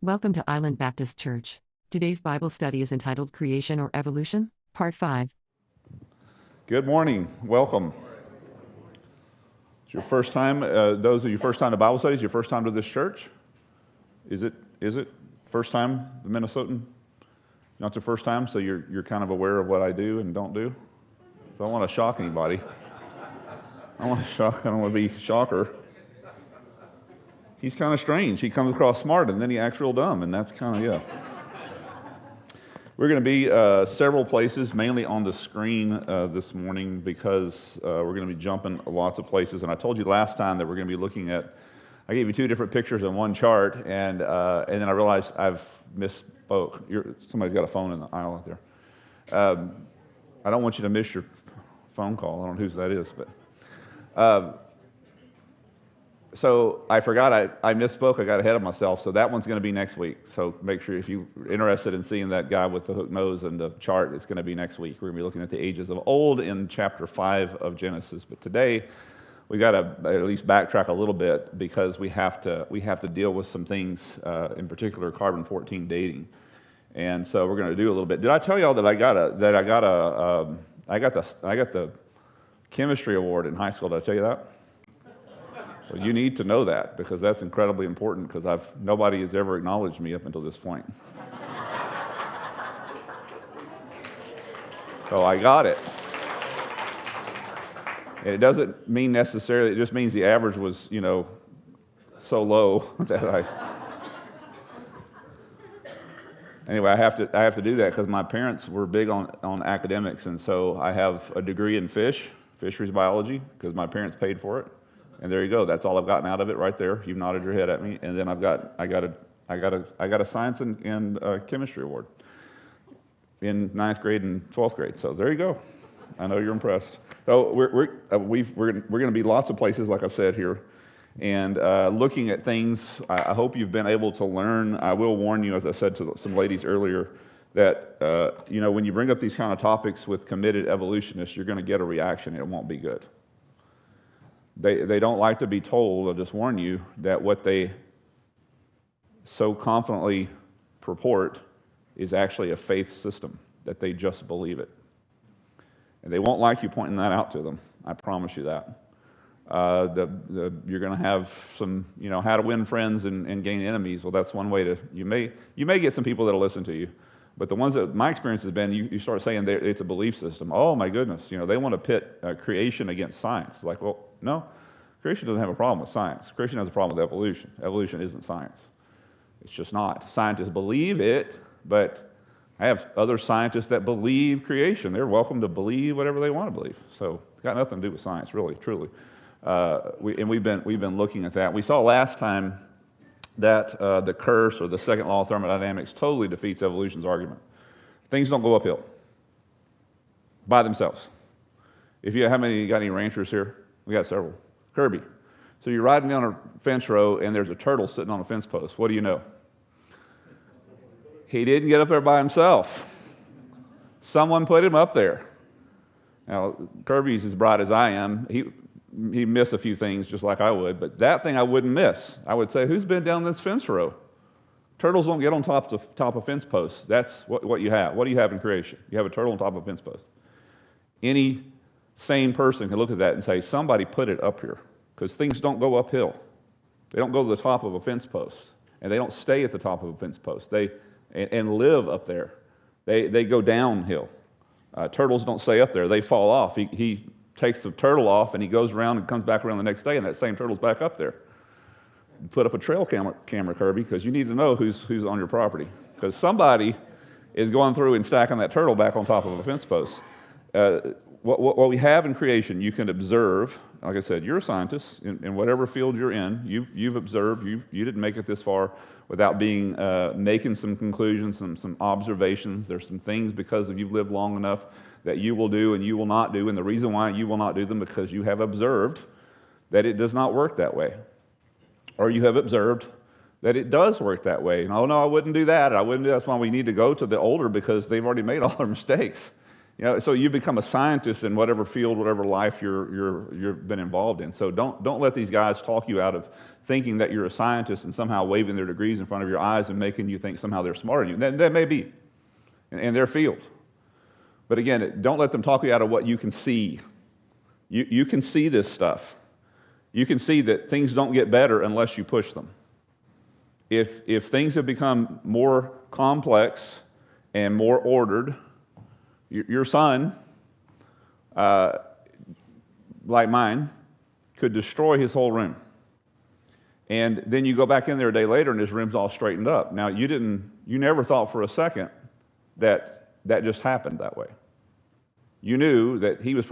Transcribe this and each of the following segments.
Welcome to Island Baptist Church. Today's Bible study is entitled Creation or Evolution, Part 5. Good morning. Welcome. It's your first time, those of you first time to Bible studies, your first time to this church? Is it? First time, the Minnesotan? Not your first time, so you're kind of aware of what I do and don't do? So I don't want to shock anybody. I don't want to be a shocker. He's kind of strange. He comes across smart, and then he acts real dumb, and that's kind of, yeah. We're going to be several places, mainly on the screen this morning, because we're going to be jumping lots of places. And I told you last time that we're going to be looking at, I gave you two different pictures on one chart, and then I realized I've misspoke. Somebody's got a phone in the aisle out there. I don't want you to miss your phone call. I don't know whose that is, but... So I forgot, I misspoke, I got ahead of myself, so that one's going to be next week. So make sure if you're interested in seeing that guy with the hook nose and the chart, it's going to be next week. We're going to be looking at the ages of old in chapter 5 of Genesis. But today, we got to at least backtrack a little bit because we have to deal with some things, in particular carbon-14 dating. And so we're going to do a little bit. Did I tell y'all that I got the chemistry award in high school? Did I tell you that? Well, you need to know that because that's incredibly important because nobody has ever acknowledged me up until this point. So I got it. And it doesn't mean necessarily, it just means the average was, so low that Anyway, I have to do that because my parents were big on academics, and so I have a degree in fisheries biology, because my parents paid for it. And there you go. That's all I've gotten out of it right there. You've nodded your head at me. And then I got a science and chemistry award in 9th grade and 12th grade. So there you go. I know you're impressed. So we're going to be lots of places, like I've said here, and looking at things. I hope you've been able to learn. I will warn you, as I said to some ladies earlier, that when you bring up these kind of topics with committed evolutionists, you're going to get a reaction. It won't be good. They don't like to be told, I'll just warn you, that what they so confidently purport is actually a faith system, that they just believe it. And they won't like you pointing that out to them. I promise you that. You're going to have some, how to win friends and gain enemies. Well, that's one way to, you may get some people that'll listen to you. But the ones that my experience has been, you start saying it's a belief system. Oh my goodness, they want to pit creation against science. It's like, well, no, creation doesn't have a problem with science. Creation has a problem with evolution. Evolution isn't science. It's just not. Scientists believe it, but I have other scientists that believe creation. They're welcome to believe whatever they want to believe. So it's got nothing to do with science, really, truly. We've been looking at that. We saw last time that the curse or the second law of thermodynamics totally defeats evolution's argument. Things don't go uphill by themselves. How many got any ranchers here? We got several. Kirby. So you're riding down a fence row and there's a turtle sitting on a fence post. What do you know? He didn't get up there by himself. Someone put him up there. Now, Kirby's as bright as I am. He'd miss a few things just like I would, but that thing I wouldn't miss. I would say, who's been down this fence row? Turtles don't get on top of fence posts. That's what you have. What do you have in creation? You have a turtle on top of a fence post. Any sane person can look at that and say, somebody put it up here, because things don't go uphill. They don't go to the top of a fence post, and they don't stay at the top of a fence post. They live up there. They go downhill. Turtles don't stay up there. They fall off. He takes the turtle off, and he goes around and comes back around the next day, and that same turtle's back up there. Put up a trail camera, Kirby, because you need to know who's on your property, because somebody is going through and stacking that turtle back on top of a fence post. What we have in creation, you can observe. Like I said, you're a scientist in whatever field you're in. You've observed. You didn't make it this far without making some conclusions, some observations. There's some things because you've lived long enough that you will do and you will not do, and the reason why you will not do them because you have observed that it does not work that way, or you have observed that it does work that way. And oh no, I wouldn't do that. I wouldn't do that. That's why we need to go to the older, because they've already made all their mistakes. So you become a scientist in whatever field, whatever life you've been involved in. So don't let these guys talk you out of thinking that you're a scientist and somehow waving their degrees in front of your eyes and making you think somehow they're smarter than you. That may be in their field. But again, don't let them talk you out of what you can see. You can see this stuff. You can see that things don't get better unless you push them. If things have become more complex and more ordered, your son, like mine, could destroy his whole room. And then you go back in there a day later and his room's all straightened up. Now, you never thought for a second that just happened that way. You knew that he knew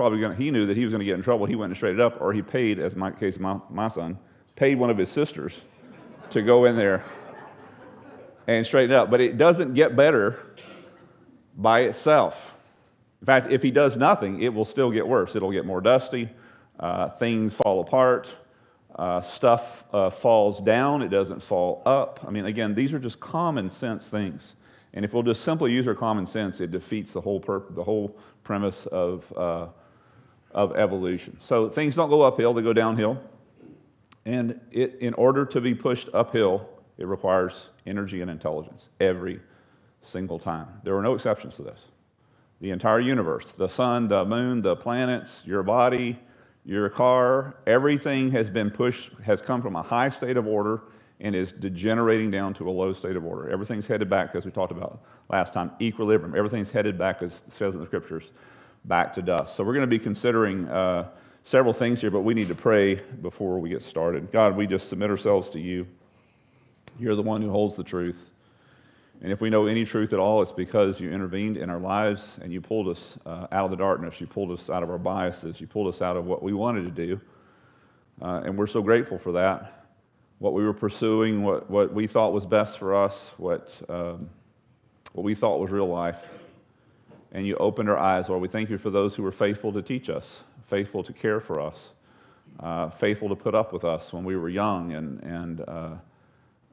that he was going to get in trouble. He went and straightened it up, or he paid, as my case, my son, paid one of his sisters to go in there and straighten it up. But it doesn't get better by itself. In fact, if he does nothing, it will still get worse. It'll get more dusty. Things fall apart. Stuff falls down. It doesn't fall up. I mean, again, these are just common sense things. And if we'll just simply use our common sense, it defeats the whole premise of evolution. So things don't go uphill; they go downhill. And in order to be pushed uphill, it requires energy and intelligence every single time. There are no exceptions to this. The entire universe, the sun, the moon, the planets, your body, your car, everything has come from a high state of order and is degenerating down to a low state of order. Everything's headed back, as we talked about last time, equilibrium. Everything's headed back, as it says in the scriptures, back to dust. So we're going to be considering several things here, but we need to pray before we get started. God, we just submit ourselves to you. You're the one who holds the truth. And if we know any truth at all, it's because you intervened in our lives and you pulled us out of the darkness. You pulled us out of our biases. You pulled us out of what we wanted to do. And we're so grateful for that. What we were pursuing, what we thought was best for us, what we thought was real life. And you opened our eyes, Lord. We thank you for those who were faithful to teach us, faithful to care for us, faithful to put up with us when we were young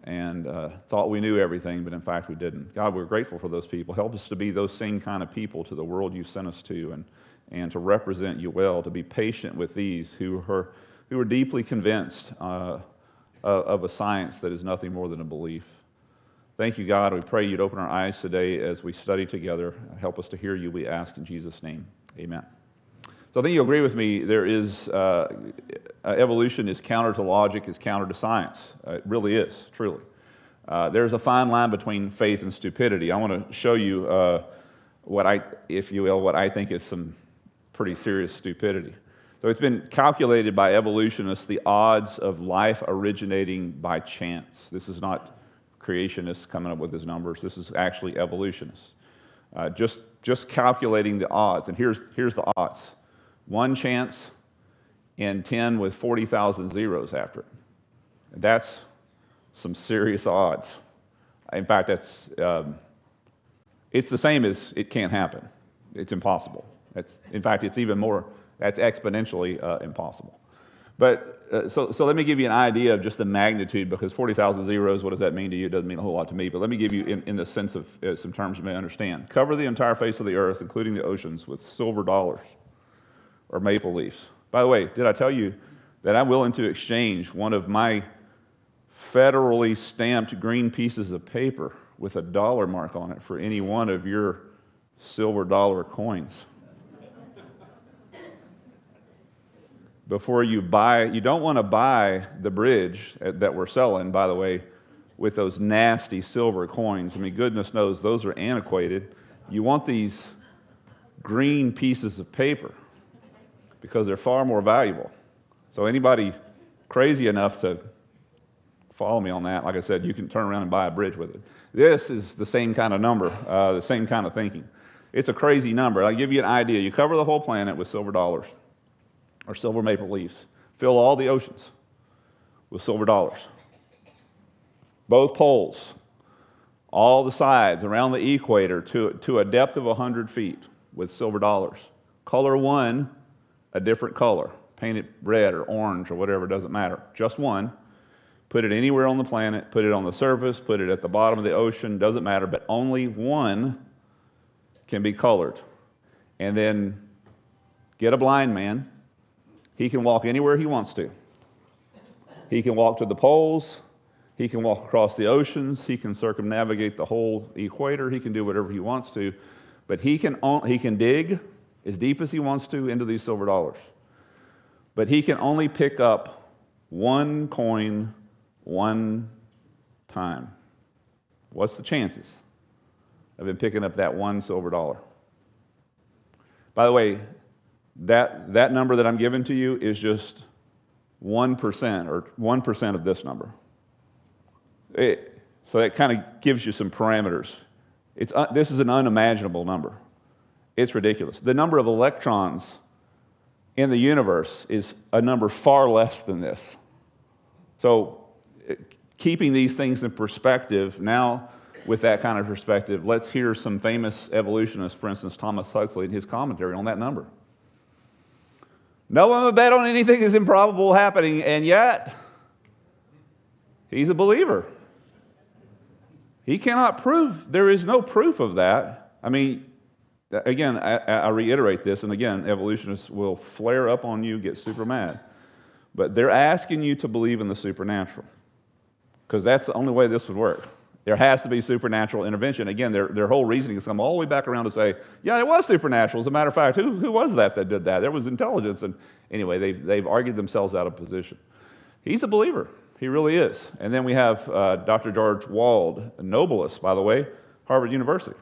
and thought we knew everything, but in fact we didn't. God, we're grateful for those people. Help us to be those same kind of people to the world you sent us to, and to represent you well, to be patient with these who are deeply convinced of a science that is nothing more than a belief. Thank you, God. We pray you'd open our eyes today as we study together. Help us to hear you, we ask in Jesus' name. Amen. So I think you'll agree with me, evolution is counter to logic, is counter to science. It really is, truly. There's a fine line between faith and stupidity. I want to show you what I think is some pretty serious stupidity. So it's been calculated by evolutionists, the odds of life originating by chance. This is not creationists coming up with these numbers. This is actually evolutionists. Just calculating the odds, and here's the odds. 1 chance in 10 with 40,000 zeros after it. That's some serious odds. In fact, it's the same as it can't happen. It's impossible. In fact, it's even more, that's exponentially impossible. But so let me give you an idea of just the magnitude, because 40,000 zeros, what does that mean to you? It doesn't mean a whole lot to me, but let me give you in the sense of some terms you may understand. Cover the entire face of the earth, including the oceans, with silver dollars or maple leaves. By the way, did I tell you that I'm willing to exchange one of my federally stamped green pieces of paper with a dollar mark on it for any one of your silver dollar coins? Before you buy, you don't want to buy the bridge that we're selling, by the way, with those nasty silver coins. I mean, goodness knows those are antiquated. You want these green pieces of paper because they're far more valuable. So anybody crazy enough to follow me on that, like I said, you can turn around and buy a bridge with it. This is the same kind of number, the same kind of thinking. It's a crazy number. I'll give you an idea. You cover the whole planet with silver dollars or silver maple leaves. Fill all the oceans with silver dollars. Both poles, all the sides around the equator to a depth of 100 feet with silver dollars. Color one a different color. Paint it red or orange or whatever, doesn't matter. Just one. Put it anywhere on the planet, put it on the surface, put it at the bottom of the ocean, doesn't matter, but only one can be colored. and then get a blind man. He can walk anywhere he wants to. He can walk to the poles. He can walk across the oceans. He can circumnavigate the whole equator. He can do whatever he wants to. But he can dig as deep as he wants to into these silver dollars. But he can only pick up one coin one time. What's the chances of him picking up that one silver dollar? By the way, that number that I'm giving to you is just 1% or 1% of this number. So that kind of gives you some parameters. This is an unimaginable number. It's ridiculous. The number of electrons in the universe is a number far less than this. So keeping these things in perspective, now with that kind of perspective, let's hear some famous evolutionists, for instance, Thomas Huxley, and his commentary on that number. No one would bet on anything is improbable happening, and yet he's a believer. He cannot prove, there is no proof of that. I mean, again, I reiterate this, and again, evolutionists will flare up on you, get super mad. But they're asking you to believe in the supernatural, because that's the only way this would work. There has to be supernatural intervention. Again, their whole reasoning has come all the way back around to say, yeah, it was supernatural. As a matter of fact, who was that did that? There was intelligence. And anyway, they've argued themselves out of position. He's a believer. He really is. And then we have Dr. George Wald, a Nobelist, by the way, Harvard University.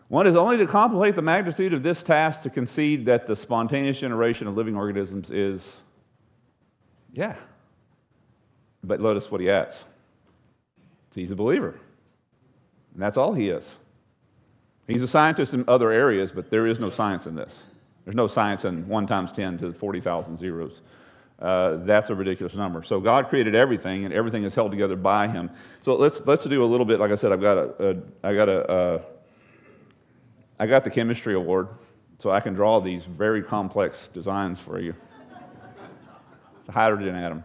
One is only to contemplate the magnitude of this task to concede that the spontaneous generation of living organisms is, yeah. But notice what he adds. He's a believer. And that's all he is. He's a scientist in other areas, but there is no science in this. There's no science in 1 times 10 to 40,000 zeros. That's a ridiculous number. So God created everything, and everything is held together by Him. So let's do a little bit. Like I said, I got the chemistry award, so I can draw these very complex designs for you. It's a hydrogen atom.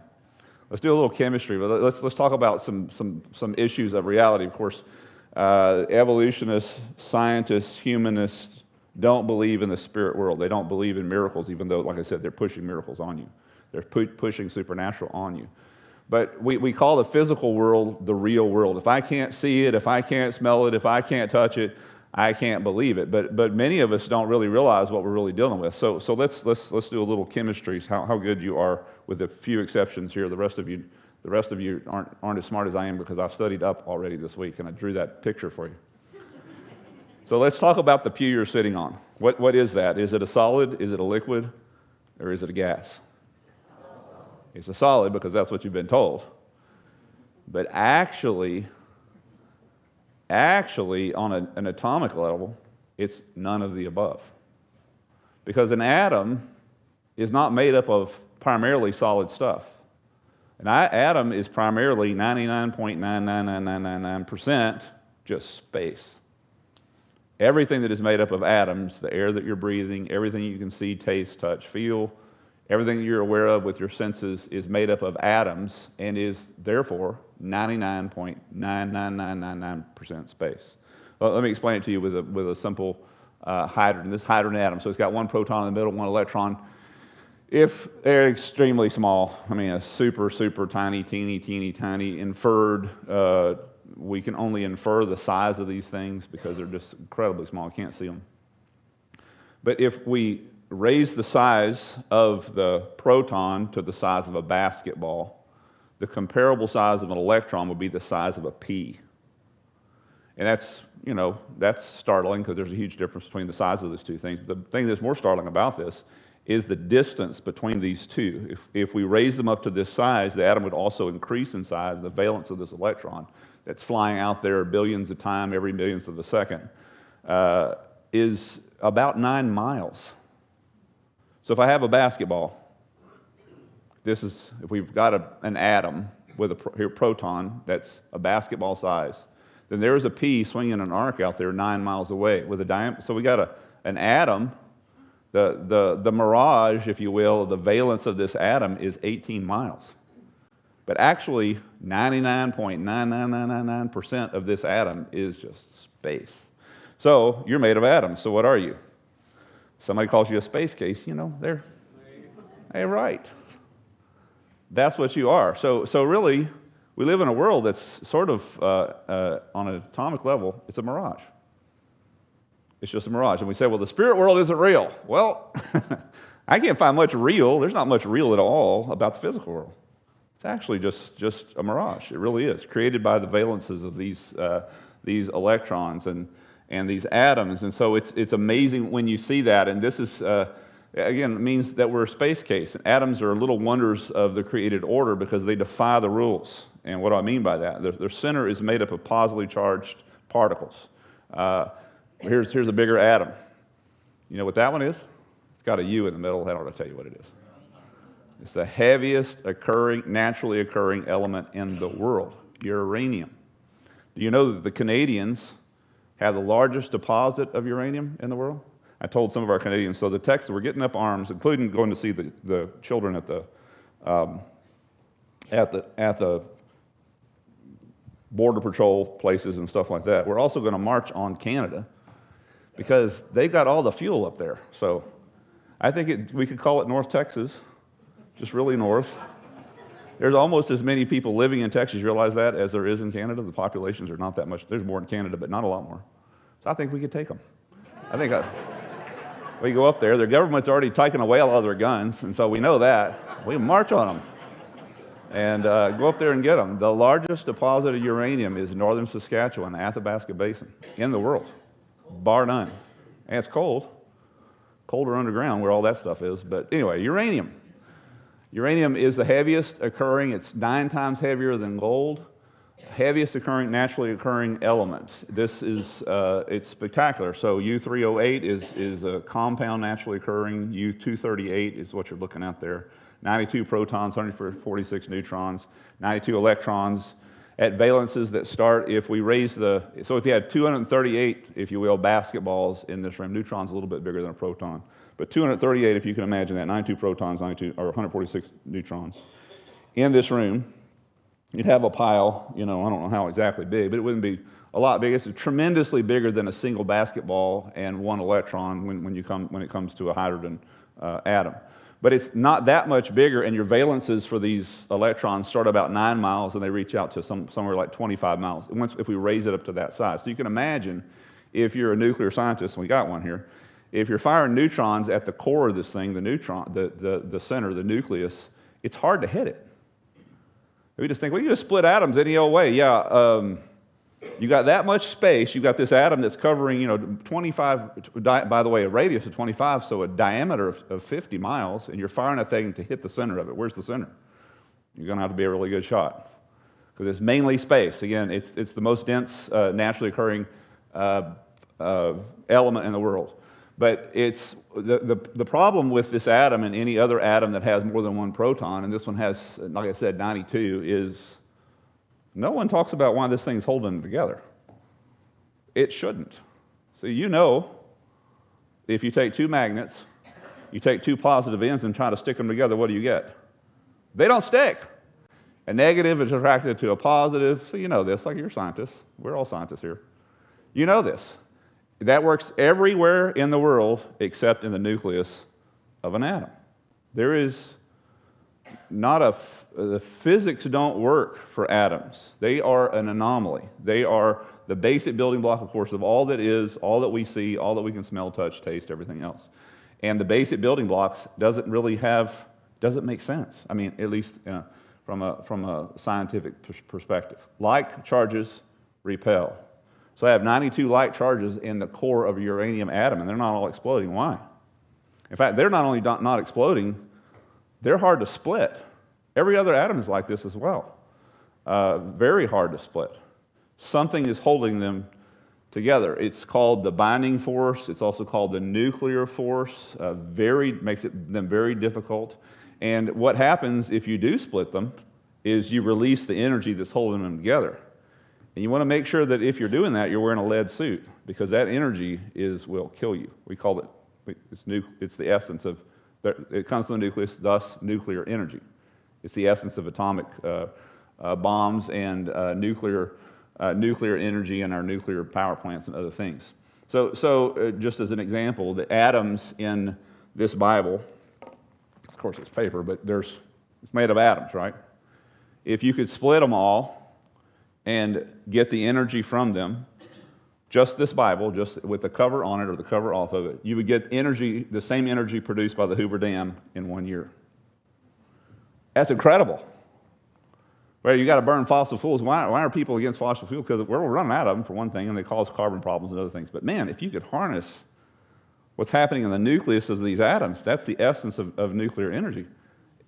Let's do a little chemistry, but let's talk about some issues of reality. Of course, evolutionists, scientists, humanists don't believe in the spirit world. They don't believe in miracles, even though, like I said, they're pushing miracles on you. They're pushing supernatural on you. But we call the physical world the real world. If I can't see it, if I can't smell it, if I can't touch it, I can't believe it. But many of us don't really realize what we're really dealing with. So let's do a little chemistry. How good you are, with a few exceptions here. The rest of you aren't as smart as I am, because I've studied up already this week and I drew that picture for you. So let's talk about the pew you're sitting on. What is that? Is it a solid? Is it a liquid? Or is it a gas? It's a solid, because that's what you've been told. But actually, on an atomic level, it's none of the above. Because an atom is not made up of primarily solid stuff. An atom is primarily 99.99999% just space. Everything that is made up of atoms, the air that you're breathing, everything you can see, taste, touch, feel, everything that you're aware of with your senses is made up of atoms and is therefore 99.99999% space. Well, let me explain it to you with a simple hydrogen. This hydrogen atom, so it's got one proton in the middle, one electron. If they're extremely small, I mean a super, super tiny, teeny, tiny, inferred, we can only infer the size of these things because they're just incredibly small. You can't see them. But if we raise the size of the proton to the size of a basketball, the comparable size of an electron would be the size of a pea. And that's startling, because there's a huge difference between the size of those two things. The thing that's more startling about this is the distance between these two. If we raise them up to this size, the atom would also increase in size. The valence of this electron that's flying out there billions of times every millionth of a second is about 9 miles. So if I have a basketball, if we've got an atom with a proton that's a basketball size, then there's a pea swinging an arc out there 9 miles away with a diameter. So we got an atom. The mirage, if you will, the valence of this atom is 18 miles. But actually, 99.99999% of this atom is just space. So you're made of atoms. So what are you? Somebody calls you a space case, hey, right. That's what you are. So really, we live in a world that's sort of, on an atomic level, it's a mirage. It's just a mirage. And we say, well, the spirit world isn't real. Well, I can't find much real. There's not much real at all about the physical world. It's actually just a mirage. It really is, created by the valences of these electrons and these atoms. And so it's amazing when you see that. And this is, again, it means that we're a space case. And atoms are little wonders of the created order because they defy the rules. And what do I mean by that? Their center is made up of positively charged particles. Here's a bigger atom. You know what that one is? It's got a U in the middle. I don't know to tell you what it is. It's the heaviest naturally occurring element in the world, uranium. Do you know that the Canadians have the largest deposit of uranium in the world? I told some of our Canadians, so the Texans were getting up arms, including going to see the children at the border patrol places and stuff like that. We're also going to march on Canada because they got all the fuel up there. So I think we could call it North Texas, just really north. There's almost as many people living in Texas, you realize that, as there is in Canada. The populations are not that much. There's more in Canada, but not a lot more. So I think we could take them. We go up there. Their government's already taken away a lot of their guns, and so we know that. We march on them and go up there and get them. The largest deposit of uranium is northern Saskatchewan, the Athabasca Basin, in the world, bar none. And it's cold. Colder underground where all that stuff is. But anyway, uranium. Uranium is the heaviest occurring. It's 9 times heavier than gold. Heaviest naturally occurring element. This is, it's spectacular. So U-308 is a compound naturally occurring. U-238 is what you're looking at there. 92 protons, 146 neutrons, 92 electrons at valences that start if we raise so if you had 238, if you will, basketballs in this room, neutron's a little bit bigger than a proton. But 238, if you can imagine that, 92 protons, 146 neutrons in this room. You'd have a pile, I don't know how exactly big, but it wouldn't be a lot big. It's tremendously bigger than a single basketball and one electron when it comes to a hydrogen atom. But it's not that much bigger, and your valences for these electrons start about 9 miles, and they reach out to somewhere like 25 miles if we raise it up to that size. So you can imagine if you're a nuclear scientist, and we got one here, if you're firing neutrons at the core of this thing, the center, the nucleus, it's hard to hit it. We just think, well, you just split atoms any old way. Yeah, you got that much space. You got this atom that's covering, 25, by the way, a radius of 25, so a diameter of 50 miles, and you're firing that thing to hit the center of it. Where's the center? You're going to have to be a really good shot because it's mainly space. Again, it's the most dense, naturally occurring element in the world. But it's the problem with this atom and any other atom that has more than one proton, and this one has, like I said, 92, is no one talks about why this thing's holding them together. It shouldn't. So if you take 2 magnets, you take 2 positive ends and try to stick them together, what do you get? They don't stick. A negative is attracted to a positive. So you know this, like you're scientists. We're all scientists here. You know this. That works everywhere in the world except in the nucleus of an atom. There is not the physics don't work for atoms. They are an anomaly. They are the basic building block, of course, of all that is, all that we see, all that we can smell, touch, taste, everything else. And the basic building blocks doesn't make sense. I mean, at least from a scientific perspective. Like charges repel. So I have 92 like charges in the core of a uranium atom, and they're not all exploding. Why? In fact, they're not only not exploding, they're hard to split. Every other atom is like this as well. Very hard to split. Something is holding them together. It's called the binding force. It's also called the nuclear force. Makes them very difficult. And what happens if you do split them is you release the energy that's holding them together. And you want to make sure that if you're doing that, you're wearing a lead suit, because that energy will kill you. We call it, it's the essence of, it comes from the nucleus, thus nuclear energy. It's the essence of atomic bombs and nuclear energy in our nuclear power plants and other things. So just as an example, the atoms in this Bible, of course it's paper, but it's made of atoms, right? If you could split them all and get the energy from them, just this Bible, just with the cover on it or the cover off of it, you would get energy, the same energy produced by the Hoover Dam in 1 year. That's incredible. Well, you got to burn fossil fuels. Why are people against fossil fuels? Because we're running out of them, for one thing, and they cause carbon problems and other things. But man, if you could harness what's happening in the nucleus of these atoms, that's the essence of nuclear energy.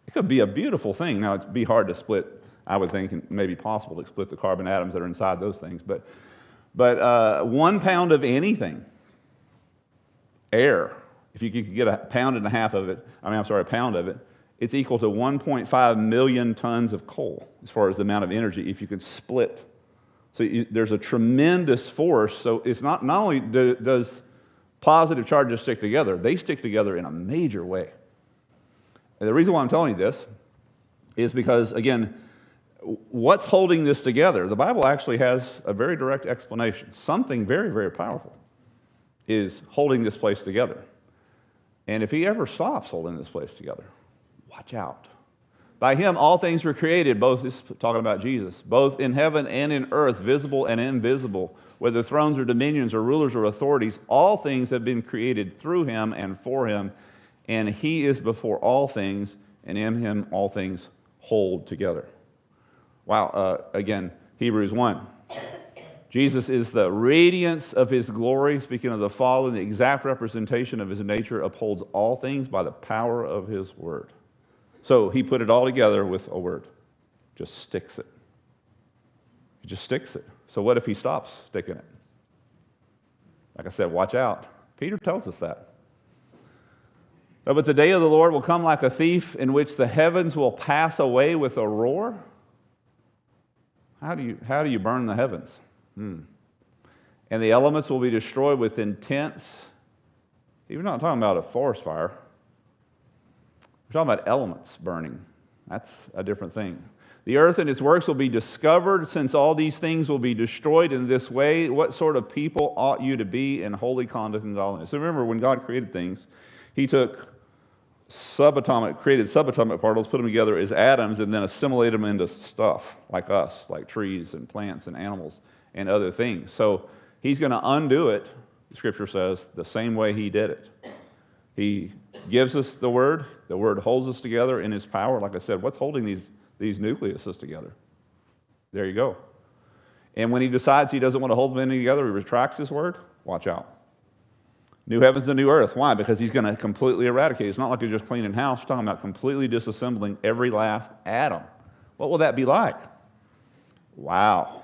It could be a beautiful thing. Now, it'd be hard to split, I would think, and maybe possible to split the carbon atoms that are inside those things. But 1 pound of anything, air, if you could get a pound and a half of it, a pound of it, it's equal to 1.5 million tons of coal as far as the amount of energy if you could split. So there's a tremendous force. So it's not only does positive charges stick together, they stick together in a major way. And the reason why I'm telling you this is because, again, what's holding this together? The Bible actually has a very direct explanation. Something very, very powerful is holding this place together. And if he ever stops holding this place together, watch out. By him all things were created, both, this is talking about Jesus, both in heaven and in earth, visible and invisible, whether thrones or dominions or rulers or authorities, all things have been created through him and for him, and he is before all things, and in him all things hold together. Wow, again, Hebrews 1. Jesus is the radiance of his glory, speaking of the Father, the exact representation of his nature, upholds all things by the power of his word. So he put it all together with a word. Just sticks it. He just sticks it. So what if he stops sticking it? Like I said, watch out. Peter tells us that. But the day of the Lord will come like a thief, in which the heavens will pass away with a roar. How do you burn the heavens? And the elements will be destroyed with intense. You're not talking about a forest fire. We're talking about elements burning. That's a different thing. The earth and its works will be discovered, since all these things will be destroyed in this way. What sort of people ought you to be in holy conduct and godliness? So remember, when God created things, he took created subatomic particles, put them together as atoms, and then assimilated them into stuff like us, like trees and plants and animals and other things. So he's going to undo it, the Scripture says, the same way he did it. He gives us the Word holds us together in his power. Like I said, what's holding these nucleuses together? There you go. And when he decides he doesn't want to hold them together, he retracts his word, watch out. New heavens and new earth. Why? Because he's going to completely eradicate. It's not like you're just cleaning house. We're talking about completely disassembling every last atom. What will that be like? Wow.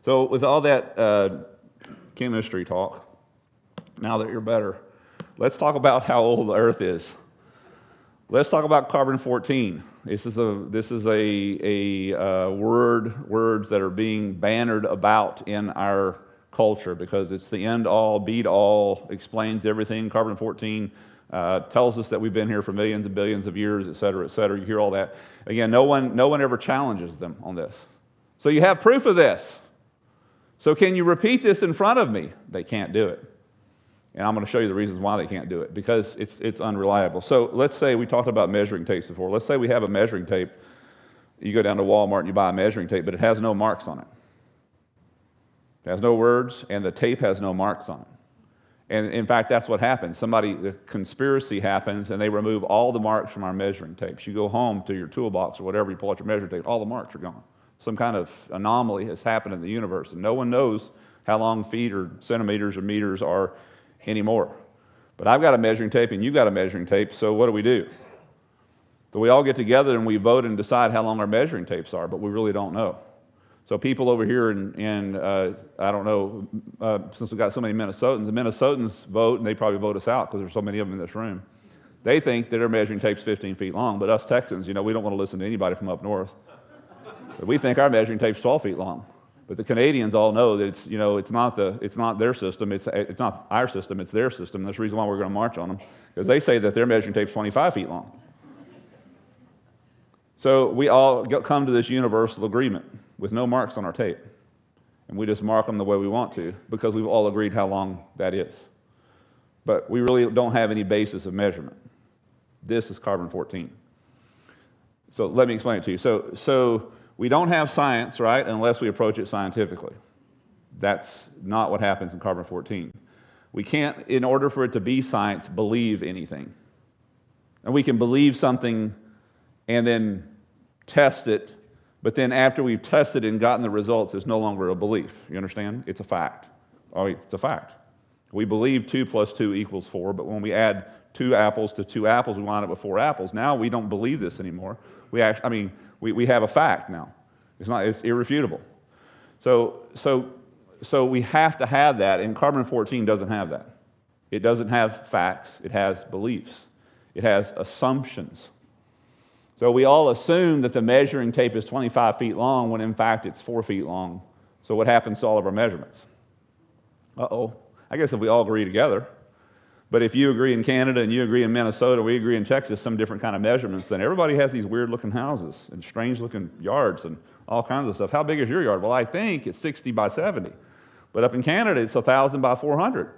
So with all that chemistry talk, now that you're better, let's talk about how old the earth is. Let's talk about carbon-14. This is words that are being bannered about in our culture because it's the end-all, beat-all, explains everything. Carbon-14 tells us that we've been here for millions and billions of years, et cetera, et cetera. You hear all that. Again, no one ever challenges them on this. So you have proof of this. So can you repeat this in front of me? They can't do it. And I'm going to show you the reasons why they can't do it, because it's unreliable. So let's say we talked about measuring tapes before. Let's say we have a measuring tape. You go down to Walmart and you buy a measuring tape, but it has no marks on it. It has no words, and the tape has no marks on it. And in fact, that's what happens. The conspiracy happens, and they remove all the marks from our measuring tapes. You go home to your toolbox or whatever, you pull out your measuring tape, all the marks are gone. Some kind of anomaly has happened in the universe, and no one knows how long feet or centimeters or meters are anymore. But I've got a measuring tape, and you've got a measuring tape, so what do? So we all get together and we vote and decide how long our measuring tapes are, but we really don't know. So people over here in I don't know, since we've got so many Minnesotans, the Minnesotans vote, and they probably vote us out because there's so many of them in this room. They think that their measuring tape's 15 feet long, but us Texans, we don't want to listen to anybody from up north. But we think our measuring tape's 12 feet long. But the Canadians all know that it's not their system, it's not our system, it's their system. And that's the reason why we're going to march on them, because they say that their measuring tape's 25 feet long. So we all come to this universal agreement with no marks on our tape. And we just mark them the way we want to because we've all agreed how long that is. But we really don't have any basis of measurement. This is carbon-14. So let me explain it to you. So we don't have science, right, unless we approach it scientifically. That's not what happens in carbon-14. We can't, in order for it to be science, believe anything. And we can believe something and then test it, but then after we've tested and gotten the results, it's no longer a belief. You understand? It's a fact. Oh, it's a fact. We believe 2 plus 2 equals 4, but when we add 2 apples to 2 apples, we wind up with 4 apples. Now we don't believe this anymore. We have a fact now. It's irrefutable. So we have to have that, and carbon-14 doesn't have that. It doesn't have facts. It has beliefs. It has assumptions. So we all assume that the measuring tape is 25 feet long when in fact it's 4 feet long. So what happens to all of our measurements? Uh-oh. I guess if we all agree together. But if you agree in Canada and you agree in Minnesota, we agree in Texas, some different kind of measurements, then everybody has these weird-looking houses and strange-looking yards and all kinds of stuff. How big is your yard? Well, I think it's 60 by 70. But up in Canada, it's 1,000 by 400.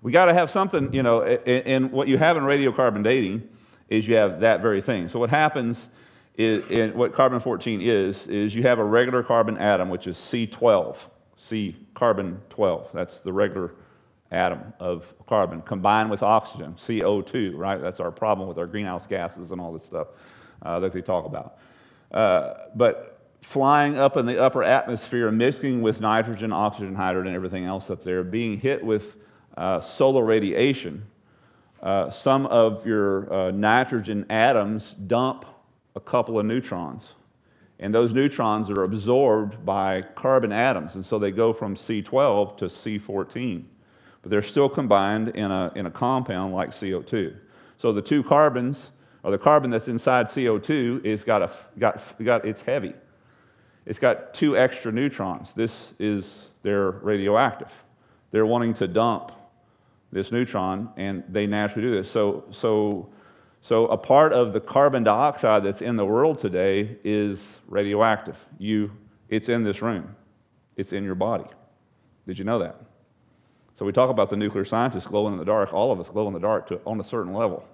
We got to have something, and what you have in radiocarbon dating is you have that very thing. So what happens is, what carbon-14 is you have a regular carbon atom, which is C12, carbon-12. That's the regular atom of carbon, combined with oxygen, CO2, right? That's our problem with our greenhouse gases and all this stuff that they talk about. But flying up in the upper atmosphere, mixing with nitrogen, oxygen, hydrogen, everything else up there, being hit with solar radiation, some of your nitrogen atoms dump a couple of neutrons. And those neutrons are absorbed by carbon atoms, and so they go from C12 to C14. But they're still combined in a compound like CO2. So the 2 carbons, or the carbon that's inside CO2, it's heavy. It's got 2 extra neutrons. They're radioactive. They're wanting to dump this neutron, and they naturally do this. So a part of the carbon dioxide that's in the world today is radioactive. It's in this room. It's in your body. Did you know that? So we talk about the nuclear scientists glowing in the dark. All of us glow in the dark on a certain level.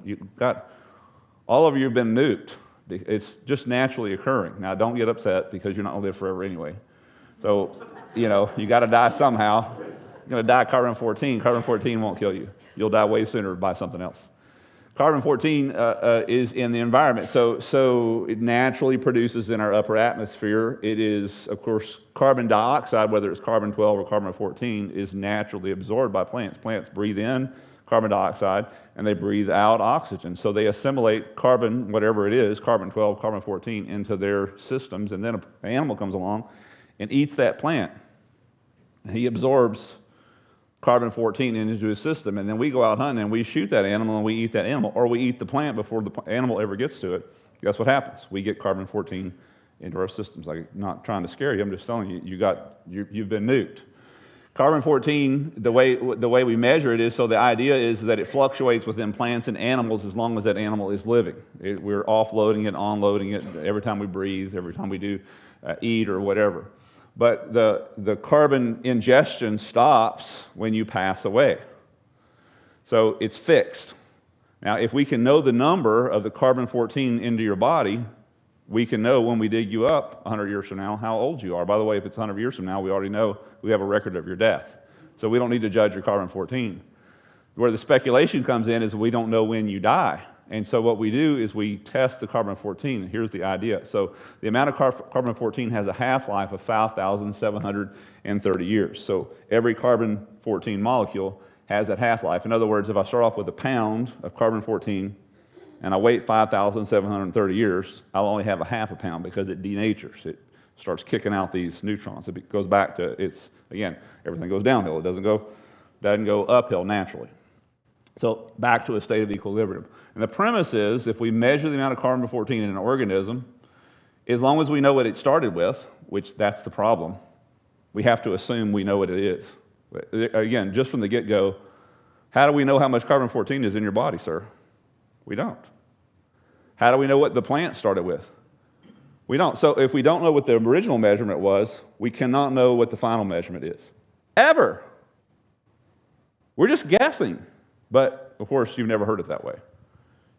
All of you have been nuked. It's just naturally occurring. Now, don't get upset because you're not going to live forever anyway. So, you got to die somehow. You're going to die carbon-14. Carbon-14 won't kill you. You'll die way sooner by something else. Carbon-14 is in the environment, so it naturally produces in our upper atmosphere. It is, of course, carbon dioxide, whether it's carbon-12 or carbon-14, is naturally absorbed by plants. Plants breathe in carbon dioxide, and they breathe out oxygen. So they assimilate carbon, whatever it is, carbon-12, carbon-14, into their systems, and then an animal comes along and eats that plant. He absorbs carbon-14 into his system, and then we go out hunting and we shoot that animal and we eat that animal, or we eat the plant before the animal ever gets to it. Guess what happens? We get carbon-14 into our systems. I'm not trying to scare you, I'm just telling you, you've been nuked. Carbon-14, the way we measure it is, so the idea is that it fluctuates within plants and animals as long as that animal is living. We're offloading it, onloading it every time we breathe, every time we do eat or whatever. But the carbon ingestion stops when you pass away. So it's fixed. Now, if we can know the number of the carbon-14 into your body, we can know when we dig you up 100 years from now how old you are. By the way, if it's 100 years from now, we already know we have a record of your death. So we don't need to judge your carbon-14. Where the speculation comes in is we don't know when you die. And so what we do is we test the carbon-14. Here's the idea. So the amount of carbon-14 has a half-life of 5,730 years. So every carbon-14 molecule has that half-life. In other words, if I start off with a pound of carbon-14 and I wait 5,730 years, I'll only have a half a pound because it denatures. It starts kicking out these neutrons. It goes back to again, everything goes downhill. It doesn't go uphill naturally. So back to a state of equilibrium. And the premise is, if we measure the amount of carbon-14 in an organism, as long as we know what it started with, which that's the problem, we have to assume we know what it is. Again, just from the get-go, how do we know how much carbon-14 is in your body, sir? We don't. How do we know what the plant started with? We don't. So if we don't know what the original measurement was, we cannot know what the final measurement is. Ever. We're just guessing. But, of course, you've never heard it that way.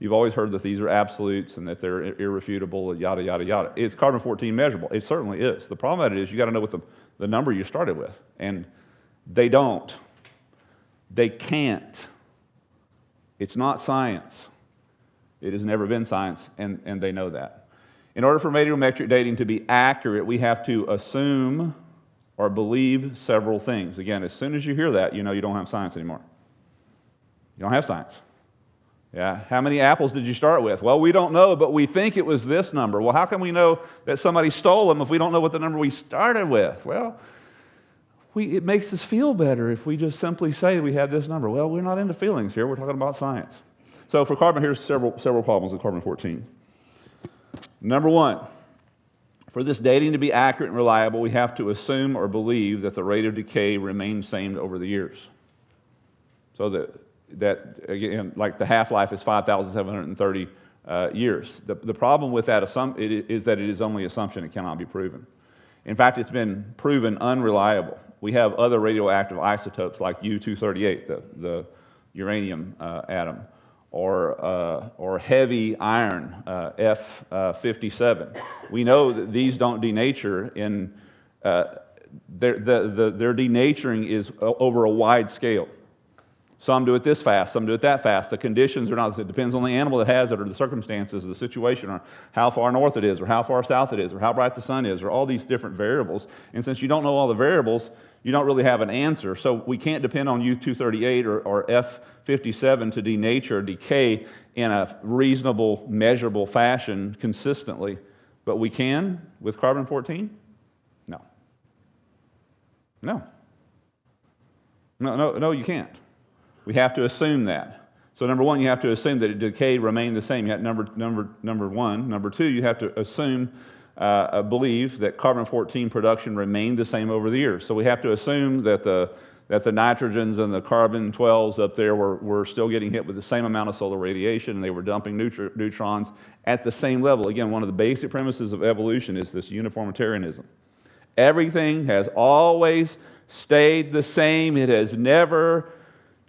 You've always heard that these are absolutes and that they're irrefutable, yada, yada, yada. It's carbon-14 measurable. It certainly is. The problem with it is you got to know what the number you started with. And they don't. They can't. It's not science. It has never been science, and they know that. In order for radiometric dating to be accurate, we have to assume or believe several things. Again, as soon as you hear that, you know you don't have science anymore. You don't have science. Yeah. How many apples did you start with? Well, we don't know, but we think it was this number. Well, how can we know that somebody stole them if we don't know what the number we started with? Well, it makes us feel better if we just simply say we had this number. Well, we're not into feelings here. We're talking about science. So for carbon, here's several problems with carbon-14. Number one, for this dating to be accurate and reliable, we have to assume or believe that the rate of decay remains the same over the years. So that again, like the half-life is 5,730 years. The problem with that is that it is only assumption. It cannot be proven. In fact, it's been proven unreliable. We have other radioactive isotopes like U-238, the uranium atom, or heavy iron, F-57. We know that these don't denature in, their denaturing is over a wide scale. Some do it this fast, some do it that fast. The conditions are not, it depends on the animal that has it, or the circumstances, the situation, or how far north it is, or how far south it is, or how bright the sun is, or all these different variables. And since you don't know all the variables, you don't really have an answer. So we can't depend on U-238 or F-57 to denature or decay in a reasonable, measurable fashion consistently. But we can with carbon-14? No. No, you can't. We have to assume that. So number one, you have to assume that decay remained the same. You have number one. Number two, you have to assume, believe that carbon-14 production remained the same over the years. So we have to assume that the nitrogens and the carbon-12s up there were still getting hit with the same amount of solar radiation, and they were dumping neutrons at the same level. Again, one of the basic premises of evolution is this uniformitarianism. Everything has always stayed the same. It has never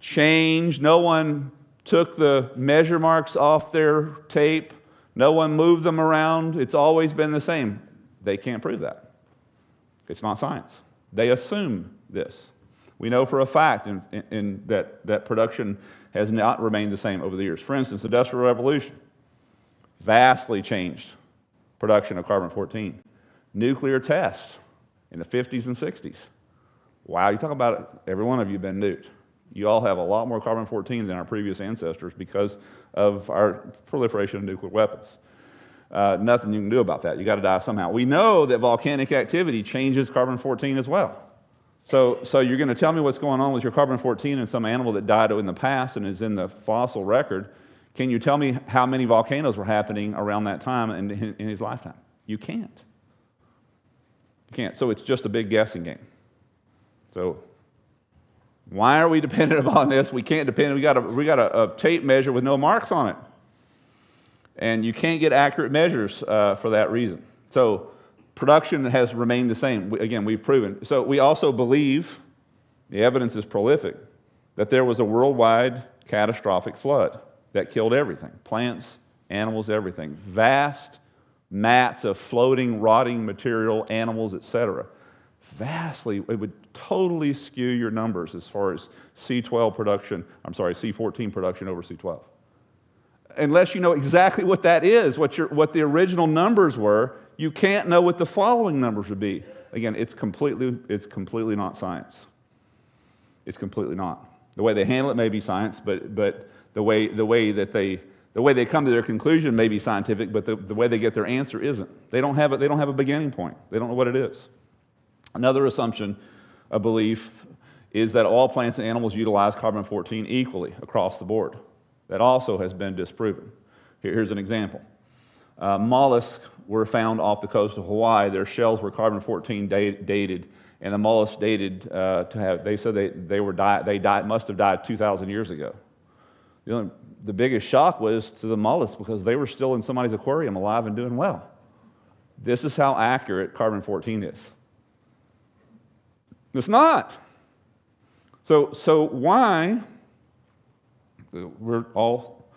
changed. No one took the measure marks off their tape. No one moved them around. It's always been the same. They can't prove that. It's not science. They assume this. We know for a fact that production has not remained the same over the years. For instance, the Industrial Revolution vastly changed production of carbon-14. Nuclear tests in the 50s and 60s. Wow, you talk about it, every one of you have been nuked. You all have a lot more carbon-14 than our previous ancestors because of our proliferation of nuclear weapons. Nothing you can do about that. You got to die somehow. We know that volcanic activity changes carbon-14 as well. So you're going to tell me what's going on with your carbon-14 in some animal that died in the past and is in the fossil record. Can you tell me how many volcanoes were happening around that time in his lifetime? You can't. You can't. So it's just a big guessing game. So why are we dependent upon this? We can't depend. We got a tape measure with no marks on it, and you can't get accurate measures for that reason. So production has remained the same. Again, we've proven. So we also believe, the evidence is prolific, that there was a worldwide catastrophic flood that killed everything: plants, animals, everything. Vast mats of floating, rotting material, animals, etc. Vastly, it would totally skew your numbers as far as C14 production over C12. Unless you know exactly what that is, what the original numbers were, you can't know what the following numbers would be. Again, it's completely not science. It's completely not. The way they handle it may be science, but the way they come to their conclusion may be scientific, but the way they get their answer isn't. They don't have a beginning point. They don't know what it is. Another assumption, a belief, is that all plants and animals utilize carbon-14 equally across the board. That also has been disproven. Here's an example. Mollusks were found off the coast of Hawaii. Their shells were carbon-14 dated, and the mollusks dated to have. They said they must have died 2,000 years ago. The biggest shock was to the mollusks because they were still in somebody's aquarium, alive and doing well. This is how accurate carbon-14 is. It's not. So why, we're all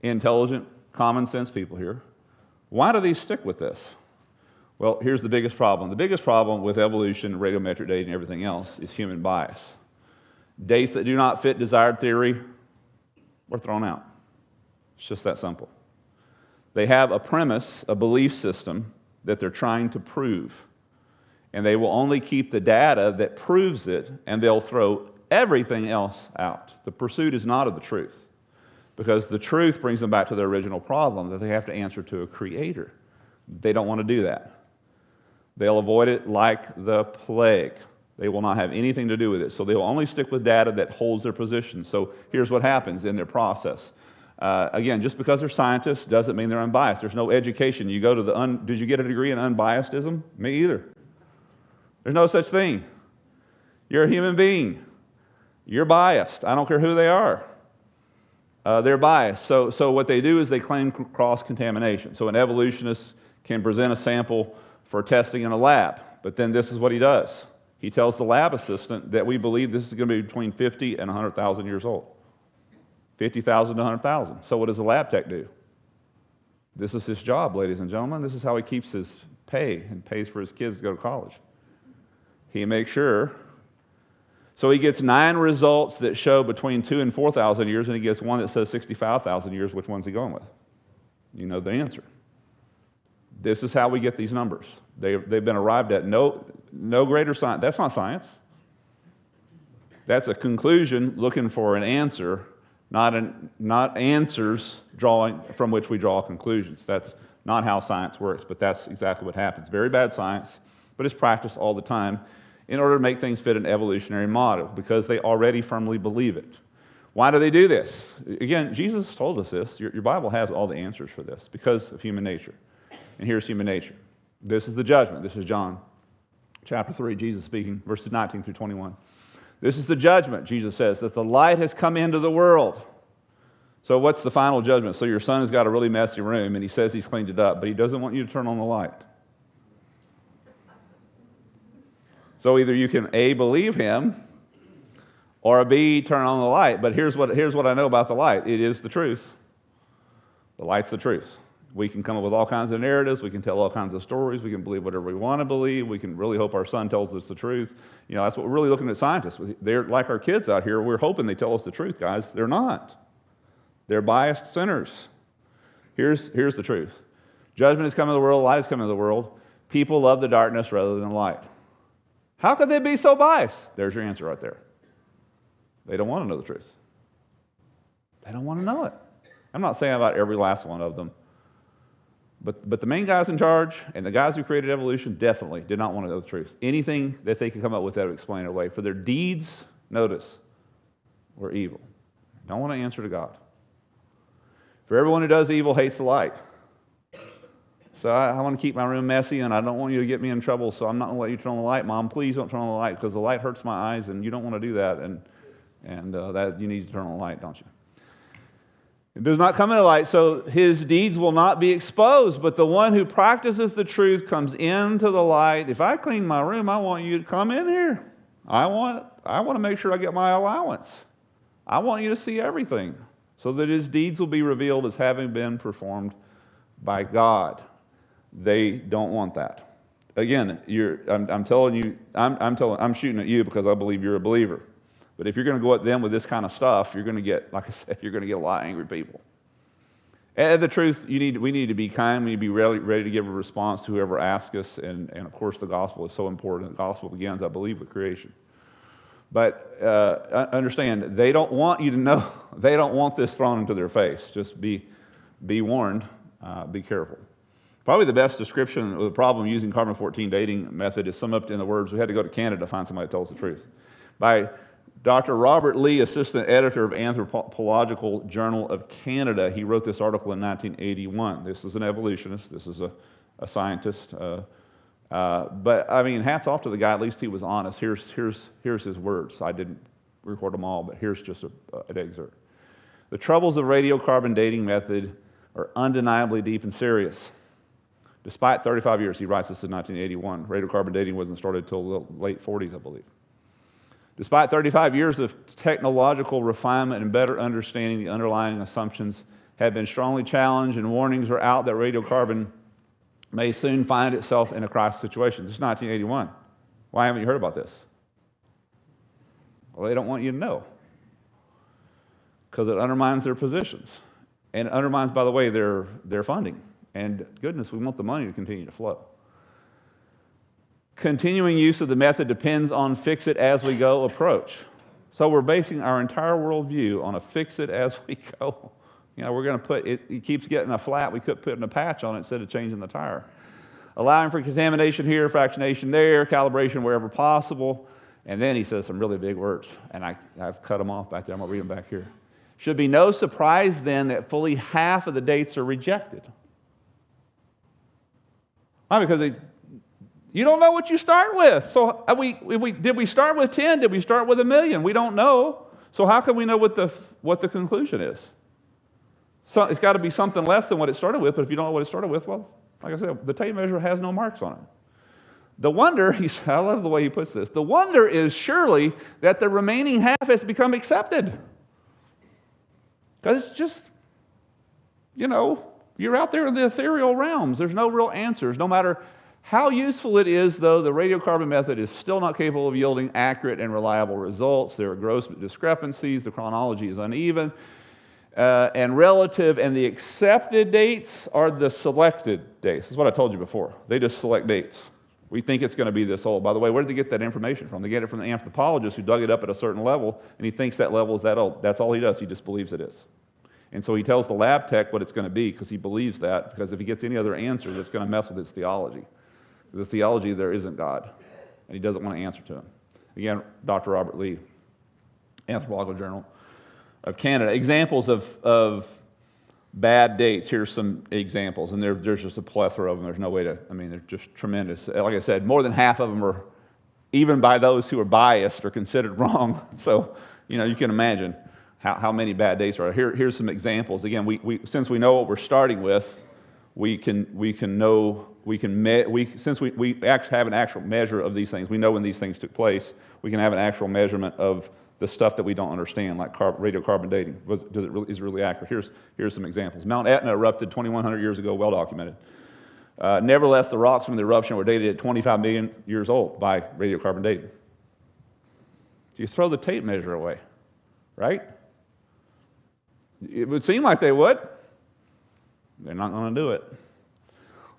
intelligent, common sense people here, why do these stick with this? Well, here's the biggest problem. The biggest problem with evolution, radiometric dating, and everything else is human bias. Dates that do not fit desired theory were thrown out. It's just that simple. They have a premise, a belief system that they're trying to prove. And they will only keep the data that proves it, and they'll throw everything else out. The pursuit is not of the truth, because the truth brings them back to their original problem, that they have to answer to a creator. They don't want to do that. They'll avoid it like the plague. They will not have anything to do with it. So they will only stick with data that holds their position. So here's what happens in their process. Again, just because they're scientists doesn't mean they're unbiased. There's no education. You go to did you get a degree in unbiasedism? Me either. There's no such thing. You're a human being. You're biased. I don't care who they are. They're biased. So what they do is they claim cross-contamination. So an evolutionist can present a sample for testing in a lab, but then this is what he does. He tells the lab assistant that we believe this is going to be between 50 and 100,000 years old. 50,000 to 100,000. So what does the lab tech do? This is his job, ladies and gentlemen. This is how he keeps his pay and pays for his kids to go to college. He makes sure. So he gets 9 results that show between 2 and 4,000 years, and he gets one that says 65,000 years. Which one's he going with? You know the answer. This is how we get these numbers. They've been arrived at. No greater science. That's not science. That's a conclusion looking for an answer, not answers from which we draw conclusions. That's not how science works, but that's exactly what happens. Very bad science, but it's practiced all the time in order to make things fit an evolutionary model, because they already firmly believe it. Why do they do this? Again, Jesus told us this. Your Bible has all the answers for this, because of human nature. And here's human nature. This is the judgment. This is John chapter 3, Jesus speaking, verses 19 through 21. This is the judgment, Jesus says, that the light has come into the world. So what's the final judgment? So your son has got a really messy room, and he says he's cleaned it up, but he doesn't want you to turn on the light. So either you can A, believe him, or B, turn on the light. But here's what I know about the light. It is the truth. The light's the truth. We can come up with all kinds of narratives. We can tell all kinds of stories. We can believe whatever we want to believe. We can really hope our son tells us the truth. You know, that's what we're really looking at scientists. They're like our kids out here. We're hoping they tell us the truth, guys. They're not. They're biased sinners. Here's the truth. Judgment is coming to the world. Light is coming to the world. People love the darkness rather than light. How could they be so biased? There's your answer right there. They don't want to know the truth. They don't want to know it. I'm not saying about every last one of them. But the main guys in charge and the guys who created evolution definitely did not want to know the truth. Anything that they could come up with that would explain it away. For their deeds, notice, were evil. Don't want to answer to God. For everyone who does evil hates the light. So I want to keep my room messy, and I don't want you to get me in trouble, so I'm not going to let you turn on the light. Mom, please don't turn on the light, because the light hurts my eyes, and you don't want to do that, and that you need to turn on the light, don't you? It does not come into light, so his deeds will not be exposed, but the one who practices the truth comes into the light. If I clean my room, I want you to come in here. I want to make sure I get my allowance. I want you to see everything, so that his deeds will be revealed as having been performed by God. They don't want that. Again, I'm telling you, I'm shooting at you because I believe you're a believer. But if you're going to go at them with this kind of stuff, you're going to get, like I said, you're going to get a lot of angry people. And the truth, we need to be kind. We need to be ready to give a response to whoever asks us. And of course, the gospel is so important. The gospel begins, I believe, with creation. But understand, they don't want you to know. They don't want this thrown into their face. Just be warned. Be careful. Probably the best description of the problem using carbon-14 dating method is summed up in the words, we had to go to Canada to find somebody to tell us the truth, by Dr. Robert Lee, assistant editor of Anthropological Journal of Canada. He wrote this article in 1981. This is an evolutionist. This is a scientist. But, I mean, hats off to the guy. At least he was honest. Here's his words. I didn't record them all, but here's just an excerpt. The troubles of radiocarbon dating method are undeniably deep and serious. Despite 35 years, he writes this in 1981. Radiocarbon dating wasn't started until the late 40s, I believe. Despite 35 years of technological refinement and better understanding, the underlying assumptions have been strongly challenged, and warnings are out that radiocarbon may soon find itself in a crisis situation. This is 1981. Why haven't you heard about this? Well, they don't want you to know, because it undermines their positions. And it undermines, by the way, their funding. And goodness, we want the money to continue to flow. Continuing use of the method depends on fix-it-as-we-go approach. So we're basing our entire worldview on a fix-it-as-we-go. We're going to put, it keeps getting a flat, we could put a patch on it instead of changing the tire. Allowing for contamination here, fractionation there, calibration wherever possible. And then he says some really big words, and I've cut them off back there. I'm going to read them back here. Should be no surprise then that fully half of the dates are rejected. Why? Because you don't know what you start with. So did we start with 10? Did we start with 1,000,000? We don't know. So how can we know what the conclusion is? So it's got to be something less than what it started with, but if you don't know what it started with, well, like I said, the tape measure has no marks on it. The wonder, I love the way he puts this, the wonder is surely that the remaining half has become accepted. Because it's just, you're out there in the ethereal realms. There's no real answers. No matter how useful it is, though, the radiocarbon method is still not capable of yielding accurate and reliable results. There are gross discrepancies. The chronology is uneven and relative, and the accepted dates are the selected dates. This is what I told you before. They just select dates. We think it's going to be this old. By the way, where did they get that information from? They get it from the anthropologist who dug it up at a certain level, and he thinks that level is that old. That's all he does. He just believes it is. And so he tells the lab tech what it's going to be because he believes that, because if he gets any other answer, that's going to mess with his theology. The theology, there isn't God, and he doesn't want to answer to him. Again, Dr. Robert Lee, Anthropological Journal of Canada. Examples of bad dates. Here's some examples, and there's just a plethora of them. There's no way to, they're just tremendous. Like I said, more than half of them are, even by those who are biased, are considered wrong. So, you can imagine how many bad dates are. Here's some examples. Again, since we know what we're starting with, since we actually have an actual measure of these things, we know when these things took place, we can have an actual measurement of the stuff that we don't understand, like radiocarbon dating. Is it really accurate? Here's some examples. Mount Etna erupted 2,100 years ago, well documented. Nevertheless, the rocks from the eruption were dated at 25 million years old by radiocarbon dating. So you throw the tape measure away, right? It would seem like they would. They're not going to do it.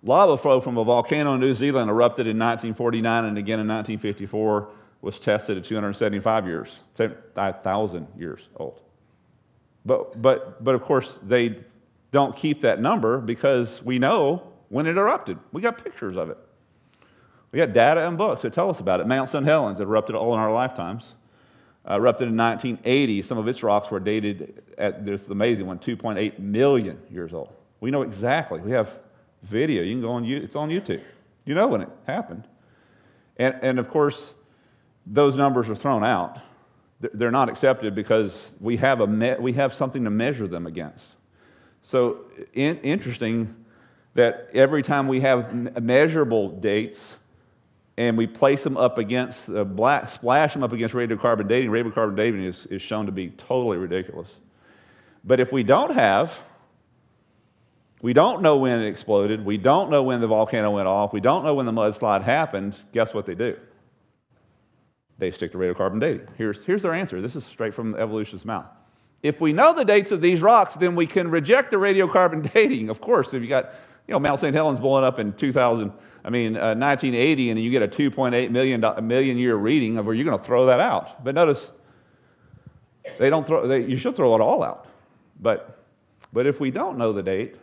Lava flow from a volcano in New Zealand erupted in 1949 and again in 1954, was tested at 275 years, 1,000 years old. But of course, they don't keep that number because we know when it erupted. We got pictures of it. We got data and books that tell us about it. Mount St. Helens erupted all in our lifetimes. Erupted in 1980. Some of its rocks were dated at, this is the amazing one, 2.8 million years old. We know exactly. We have video. You can go on, it's on YouTube. You know when it happened. And of course, those numbers are thrown out. They're not accepted because we have something to measure them against. So interesting that every time we have measurable dates and we place them up against, splash them up against radiocarbon dating is shown to be totally ridiculous. But if we don't know when it exploded, we don't know when the volcano went off, we don't know when the mudslide happened, guess what they do? They stick to radiocarbon dating. Here's their answer. This is straight from the evolutionist's mouth. If we know the dates of these rocks, then we can reject the radiocarbon dating. Of course, if you got, Mount St. Helens blowing up in 1980, and you get a 2.8 million year reading, of where you're going to throw that out. But notice, you should throw it all out. But if we don't know the date,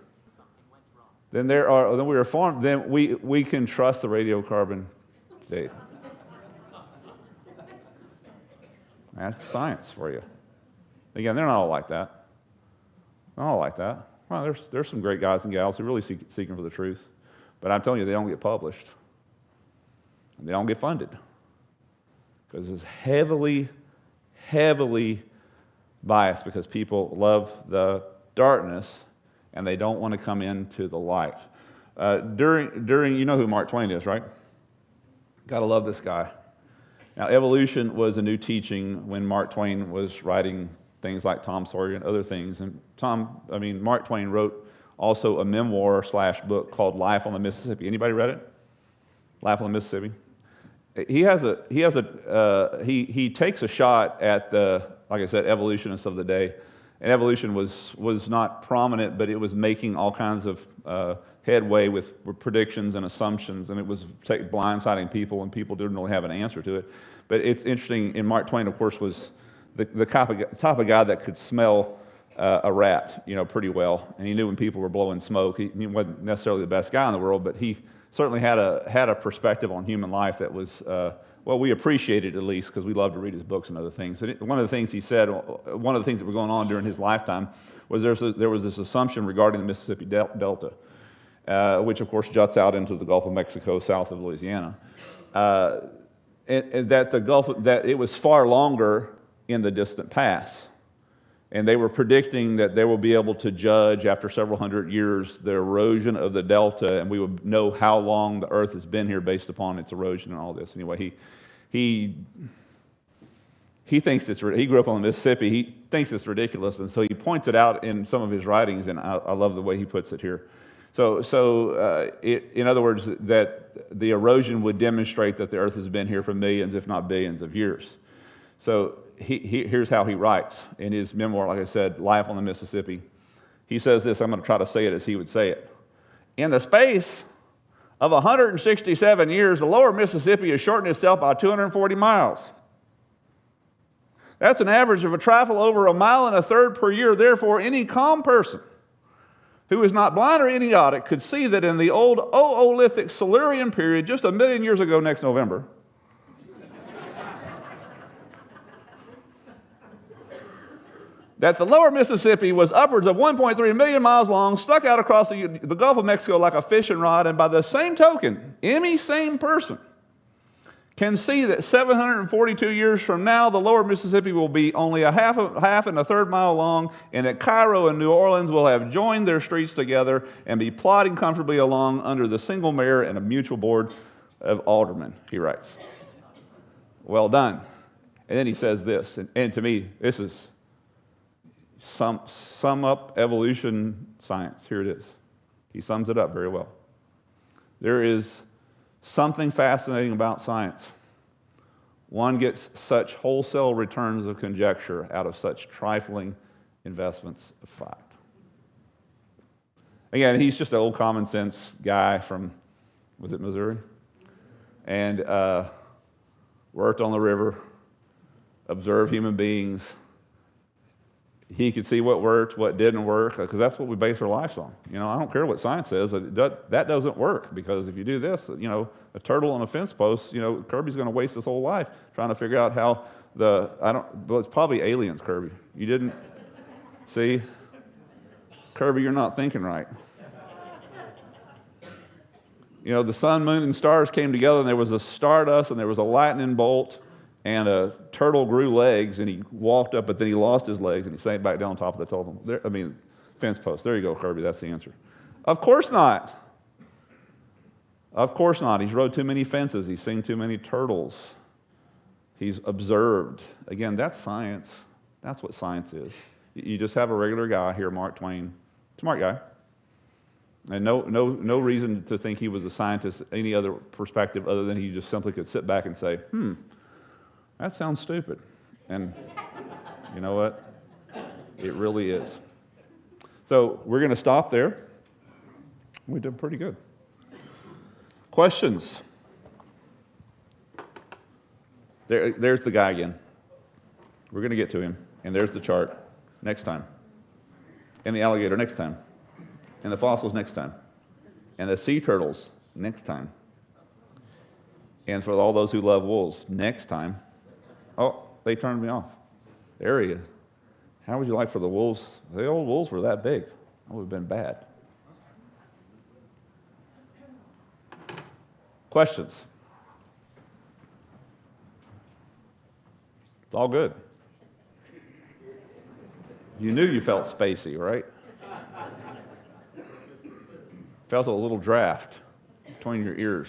then we can trust the radiocarbon date. That's science for you. Again, they're not all like that. Not all like that. Well, there's some great guys and gals who are really seeking for the truth. But I'm telling you, they don't get published. And they don't get funded. Because it's heavily, heavily biased, because people love the darkness and they don't want to come into the light. During you know who Mark Twain is, right? Gotta love this guy. Now, evolution was a new teaching when Mark Twain was writing things like Tom Sawyer and other things. And Mark Twain wrote also a memoir / book called Life on the Mississippi. Anybody read it? Life on the Mississippi. He takes a shot at the, like I said, evolutionists of the day. And evolution was not prominent, but it was making all kinds of headway with predictions and assumptions, and it was blindsiding people, and people didn't really have an answer to it. But it's interesting, and Mark Twain, of course, was the type of guy that could smell a rat, pretty well, and he knew when people were blowing smoke. He wasn't necessarily the best guy in the world, but he certainly had a perspective on human life that was, we appreciated at least, because we loved to read his books and other things. And one of the things he said, one of the things that were going on during his lifetime, was there was this assumption regarding the Mississippi Delta, which of course juts out into the Gulf of Mexico south of Louisiana, and that it was far longer in the distant past. And they were predicting that they will be able to judge after several hundred years the erosion of the delta, and we would know how long the earth has been here based upon its erosion and all this. Anyway, he thinks he grew up on the Mississippi. He thinks it's ridiculous, and so he points it out in some of his writings, and I love the way he puts it here. In other words, that the erosion would demonstrate that the earth has been here for millions, if not billions of years. So here's how he writes in his memoir, like I said, Life on the Mississippi. He says this, I'm going to try to say it as he would say it. In the space of 167 years, the lower Mississippi has shortened itself by 240 miles. That's an average of a trifle over 1.33 miles per year. Therefore, any calm person who is not blind or idiotic could see that in the old Oolithic Silurian period, just 1 million years ago next November, that the lower Mississippi was upwards of 1.3 million miles long, stuck out across the Gulf of Mexico like a fishing rod, and by the same token, any sane person can see that 742 years from now, the lower Mississippi will be only a half and a third mile long, and that Cairo and New Orleans will have joined their streets together and be plodding comfortably along under the single mayor and a mutual board of aldermen, he writes. Well done. And then he says this, and to me, this is sum up evolution science. Here it is. He sums it up very well. There is something fascinating about science. One gets such wholesale returns of conjecture out of such trifling investments of fact. Again, he's just an old common sense guy from, was it Missouri? And worked on the river, observed human beings. He could see what worked, what didn't work, because that's what we base our lives on. I don't care what science says. That doesn't work, because if you do this, a turtle on a fence post, Kirby's going to waste his whole life trying to figure out how it's probably aliens, Kirby. You didn't see? Kirby, you're not thinking right. The sun, moon, and stars came together, and there was a stardust, and there was a lightning bolt, and a turtle grew legs, and he walked up, but then he lost his legs, and he sank back down on top of the telephone. Fence post. There you go, Kirby. That's the answer. Of course not. Of course not. He's rode too many fences. He's seen too many turtles. He's observed. Again, that's science. That's what science is. You just have a regular guy here, Mark Twain, smart guy, and no reason to think he was a scientist, any other perspective other than he just simply could sit back and say, that sounds stupid. And you know what? It really is. So we're going to stop there. We did pretty good. Questions? There's the guy again. We're going to get to him. And there's the chart next time. And the alligator next time. And the fossils next time. And the sea turtles next time. And for all those who love wolves, next time. Oh, they turned me off. There he is. How would you like for the wolves? The old wolves were that big. That would have been bad. Questions? It's all good. You knew you felt spacey, right? felt a little draft between your ears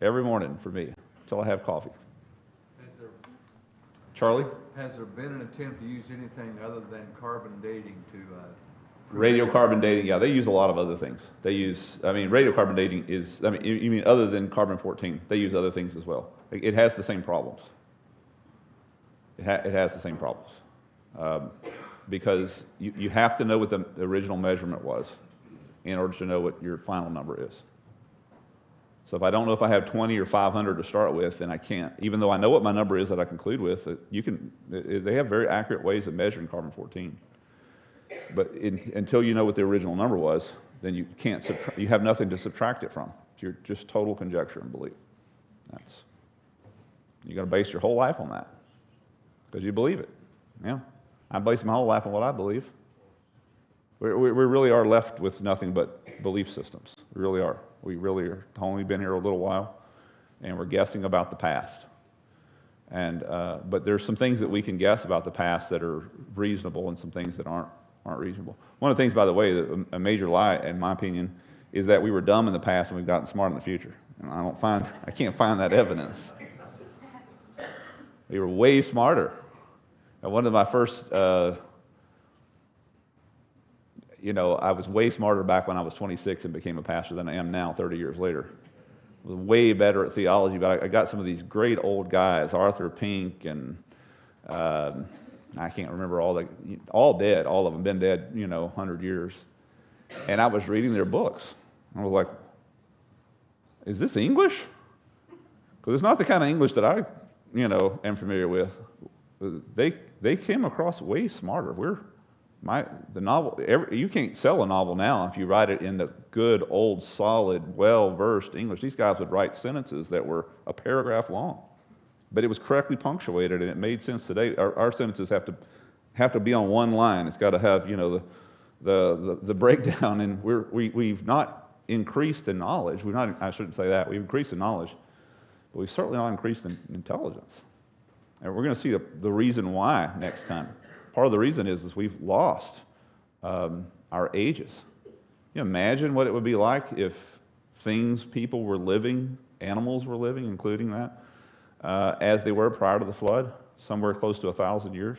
every morning for me until I have coffee. Charlie? Has there been an attempt to use anything other than carbon dating to Radiocarbon dating, yeah, they use a lot of other things. Radiocarbon dating is, you mean other than carbon-14, they use other things as well. It has the same problems. It has the same problems. Because you have to know what the original measurement was in order to know what your final number is. So if I don't know if I have 20 or 500 to start with, then I can't. Even though I know what my number is that I conclude with, they have very accurate ways of measuring carbon-14. But until you know what the original number was, then you can't you have nothing to subtract it from. You're just total conjecture and belief. You got to base your whole life on that because you believe it. Yeah, I base my whole life on what I believe. We really are left with nothing but belief systems. We really are. We really are only been here a little while, and we're guessing about the past. But there's some things that we can guess about the past that are reasonable, and some things that aren't reasonable. One of the things, by the way, a major lie, in my opinion, is that we were dumb in the past and we've gotten smart in the future. And I can't find that evidence. We were way smarter. And one of my first, I was way smarter back when I was 26 and became a pastor than I am now, 30 years later. I was way better at theology, but I got some of these great old guys, Arthur Pink and I can't remember all dead, all of them been dead, 100 years. And I was reading their books. I was like, is this English? Because it's not the kind of English that I, am familiar with. They came across way smarter. The novel, you can't sell a novel now if you write it in the good, old, solid, well-versed English. These guys would write sentences that were a paragraph long. But it was correctly punctuated, and it made sense today. Our sentences have to be on one line. It's got to have, the breakdown, and we've not increased in knowledge. I shouldn't say that. We've increased in knowledge, but we've certainly not increased in intelligence. And we're going to see the reason why next time. Part of the reason is we've lost our ages. You imagine what it would be like if people were living, animals were living, including that, as they were prior to the flood, somewhere close to 1,000 years.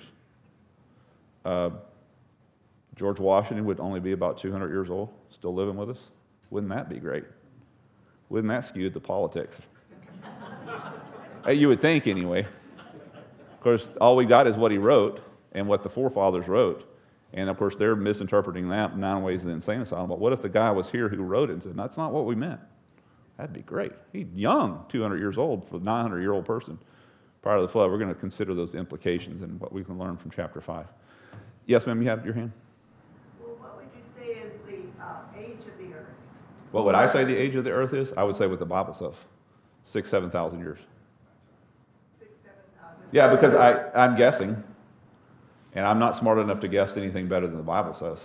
George Washington would only be about 200 years old, still living with us. Wouldn't that be great? Wouldn't that skew the politics? You would think, anyway. Of course, all we got is what he wrote and what the forefathers wrote. And, of course, they're misinterpreting that 9 Ways of the Insane Asylum. But what if the guy was here who wrote it and said, that's not what we meant? That'd be great. He's young, 200 years old, for a 900-year-old person. Prior to the flood, we're going to consider those implications and what we can learn from chapter 5. Yes, ma'am, you have your hand? Well, what would you say is the age of the earth? What would I say the age of the earth is? I would say what the Bible says, 6,000, 7,000 years. 6,000, 7,000? Yeah, because I'm guessing, and I'm not smart enough to guess anything better than the Bible says.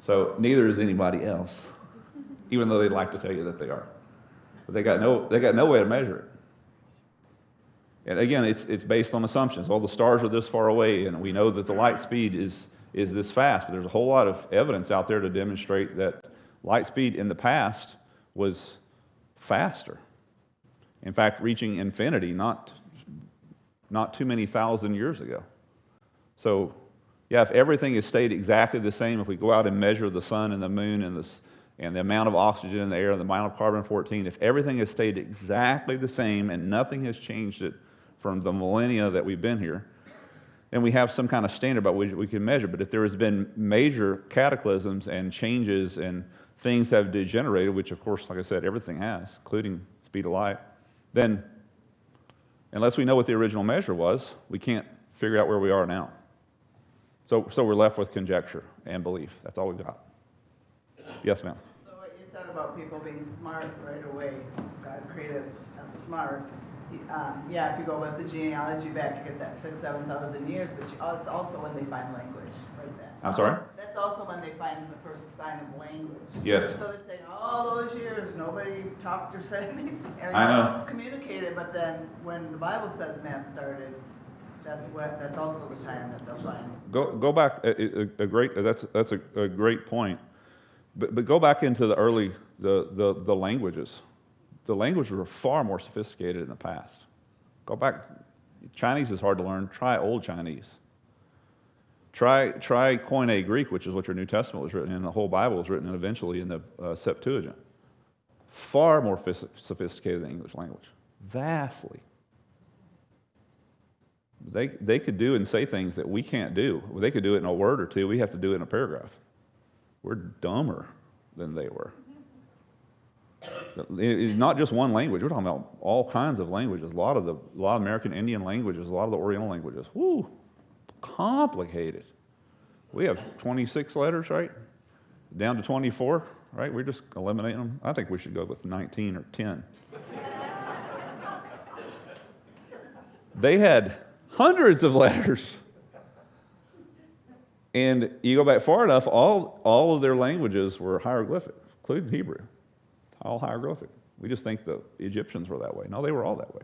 So neither is anybody else, even though they'd like to tell you that they are. But they got no way to measure it. And again, it's based on assumptions. Well, the stars are this far away, and we know that the light speed is this fast. But there's a whole lot of evidence out there to demonstrate that light speed in the past was faster. In fact, reaching infinity not too many thousand years ago. So, yeah, if everything has stayed exactly the same, if we go out and measure the sun and the moon and the amount of oxygen in the air and the amount of carbon-14, if everything has stayed exactly the same and nothing has changed it from the millennia that we've been here, then we have some kind of standard by which we can measure. But if there has been major cataclysms and changes and things have degenerated, which of course, like I said, everything has, including speed of light, then unless we know what the original measure was, we can't figure out where we are now. So we're left with conjecture and belief. That's all we've got. Yes, ma'am. So what you said about people being smart right away, God created us smart. If you go with the genealogy back, you get that 6,000, 7,000 years, but it's also when they find language, like that. I'm sorry? That's also when they find the first sign of language. Yes. So they're saying, all those years, nobody talked or said anything, or I know. communicated, but then when the Bible says man started, that's also the time that they'll find. Go back. That's a great point. But go back into the early, the languages. The languages were far more sophisticated in the past. Go back, Chinese is hard to learn. Try Old Chinese. Try Koine Greek, which is what your New Testament was written in. The whole Bible was written in eventually in the Septuagint. Far more sophisticated than English language. Vastly. They could do and say things that we can't do. They could do it in a word or two. We have to do it in a paragraph. We're dumber than they were. It's not just one language. We're talking about all kinds of languages. A lot of American Indian languages, a lot of the Oriental languages. Whoo, complicated. We have 26 letters, right? Down to 24, right? We're just eliminating them. I think we should go with 19 or 10. They had hundreds of letters. And you go back far enough, all of their languages were hieroglyphic, including Hebrew. All hieroglyphic. We just think the Egyptians were that way. No, they were all that way.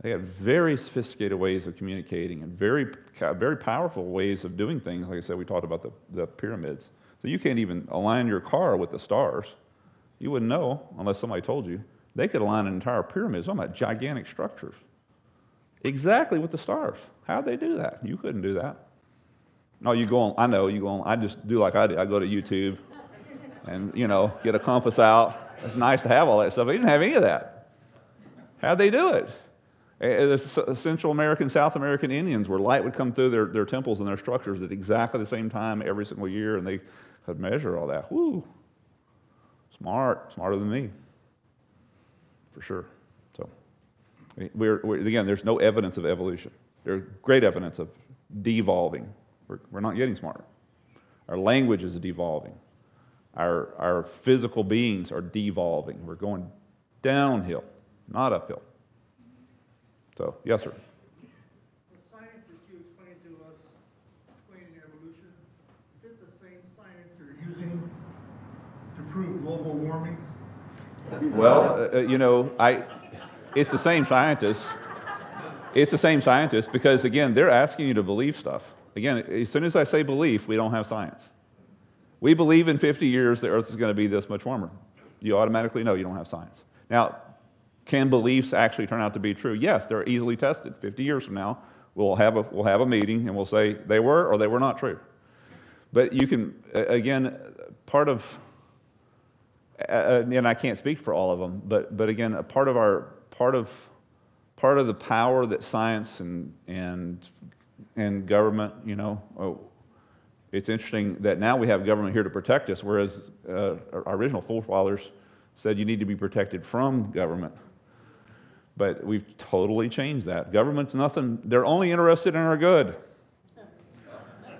They had very sophisticated ways of communicating and very, very powerful ways of doing things. Like I said, we talked about the pyramids. So you can't even align your car with the stars. You wouldn't know unless somebody told you. They could align an entire pyramid. Talking about gigantic structures. Exactly with the stars. How'd they do that? You couldn't do that. No, you go on. I know you go on. I just do like I do. I go to YouTube and, get a compass out. It's nice to have all that stuff. They didn't have any of that. How'd they do it? The Central American, South American Indians, where light would come through their temples and their structures at exactly the same time every single year, and they could measure all that. Whoo! Smarter than me, for sure. So, again, there's no evidence of evolution. There's great evidence of devolving. We're not getting smarter. Our language is devolving. Our physical beings are devolving. We're going downhill, not uphill. So, yes, sir. The science that you explained to us, explaining evolution, is it the same science you're using to prove global warming? Well, it's the same scientists. It's the same scientists because, again, they're asking you to believe stuff. Again, as soon as I say belief, we don't have science. We believe in 50 years the Earth is going to be this much warmer. You automatically know you don't have science. Now, can beliefs actually turn out to be true? Yes, they're easily tested. 50 years from now, we'll have a meeting and we'll say they were or they were not true. But you can, again, part of, and I can't speak for all of them, but again, a part of the power that science and government, it's interesting that now we have government here to protect us, whereas our original forefathers said you need to be protected from government. But we've totally changed that. Government's nothing, they're only interested in our good.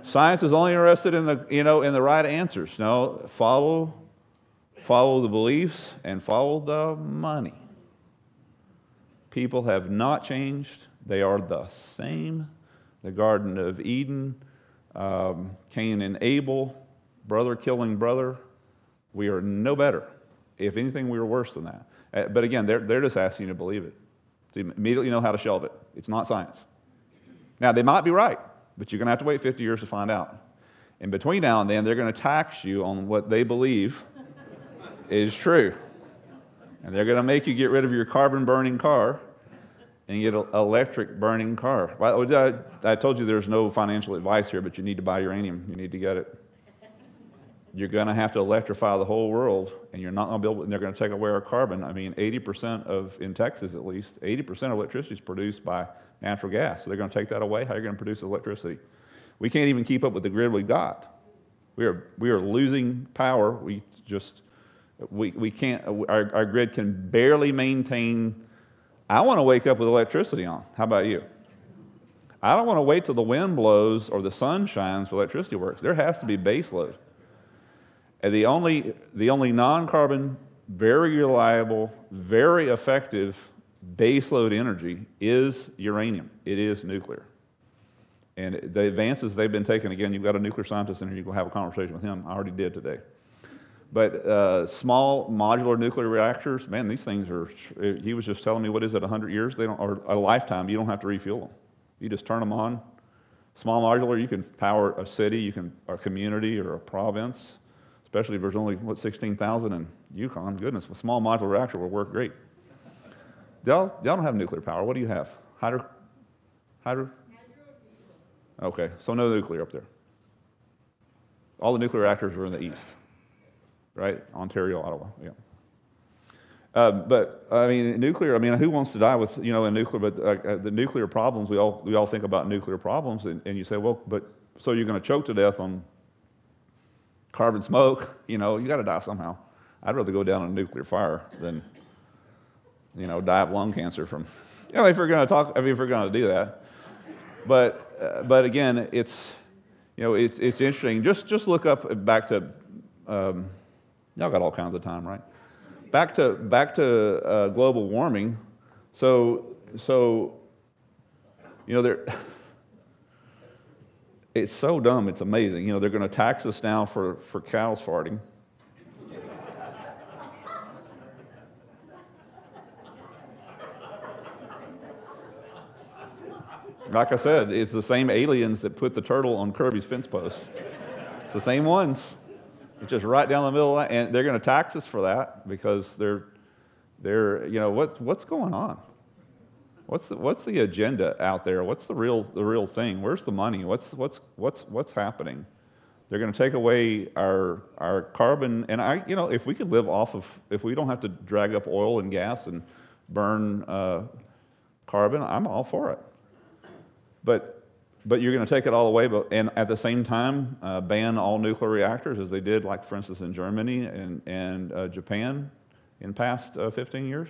Science is only interested in the right answers. No, follow the beliefs and follow the money. People have not changed. They are the same. The Garden of Eden, Cain and Abel, brother killing brother. We are no better. If anything, we are worse than that. But again, they're just asking you to believe it. So you immediately know how to shelve it. It's not science. Now, they might be right, but you're going to have to wait 50 years to find out. And between now and then, they're going to tax you on what they believe is true. And they're going to make you get rid of your carbon-burning car and get an electric-burning car. I told you there's no financial advice here, but you need to buy uranium. You need to get it. You're going to have to electrify the whole world, and you're not going to be able. And they're going to take away our carbon. I mean, 80% in Texas at least, 80% of electricity is produced by natural gas. So they're going to take that away. How are you going to produce electricity? We can't even keep up with the grid we got. We are losing power. We can't. Our grid can barely maintain. I want to wake up with electricity on. How about you? I don't want to wait till the wind blows or the sun shines for electricity works. There has to be base load. And the only non-carbon, very reliable, very effective baseload energy is uranium. It is nuclear. And the advances they've been taking, again, you've got a nuclear scientist in here, you can have a conversation with him. I already did today. But small modular nuclear reactors, man, these things are, he was just telling me, what is it, 100 years? Or a lifetime, you don't have to refuel them. You just turn them on. Small modular, you can power a city, a community, or a province. especially if there's only, 16,000 in Yukon. Goodness, a small modular reactor will work great. Y'all don't have nuclear power. What do you have? Hydro? Okay, so no nuclear up there. All the nuclear reactors are in the east, right? Ontario, Ottawa, yeah. But I mean, nuclear. I mean, who wants to die with in nuclear? But the nuclear problems, we all think about nuclear problems, and you say, well, but so you're going to choke to death on carbon smoke? You got to die somehow. I'd rather go down in a nuclear fire than die of lung cancer from. If we're going to do that. But again, it's interesting. Just look up back to. Y'all got all kinds of time, right? Back to global warming. So there. It's so dumb. It's amazing. They're going to tax us now for cows farting. Like I said, it's the same aliens that put the turtle on Kirby's fence post. It's the same ones. It's just right down the middle of that, and they're going to tax us for that because they're what's going on? What's the agenda out there? What's the real thing? Where's the money? What's happening? They're going to take away our carbon, and if we could live off of, if we don't have to drag up oil and gas and burn carbon, I'm all for it. But you're going to take it all away, and at the same time ban all nuclear reactors, as they did, like for instance in Germany and Japan in past 15 years.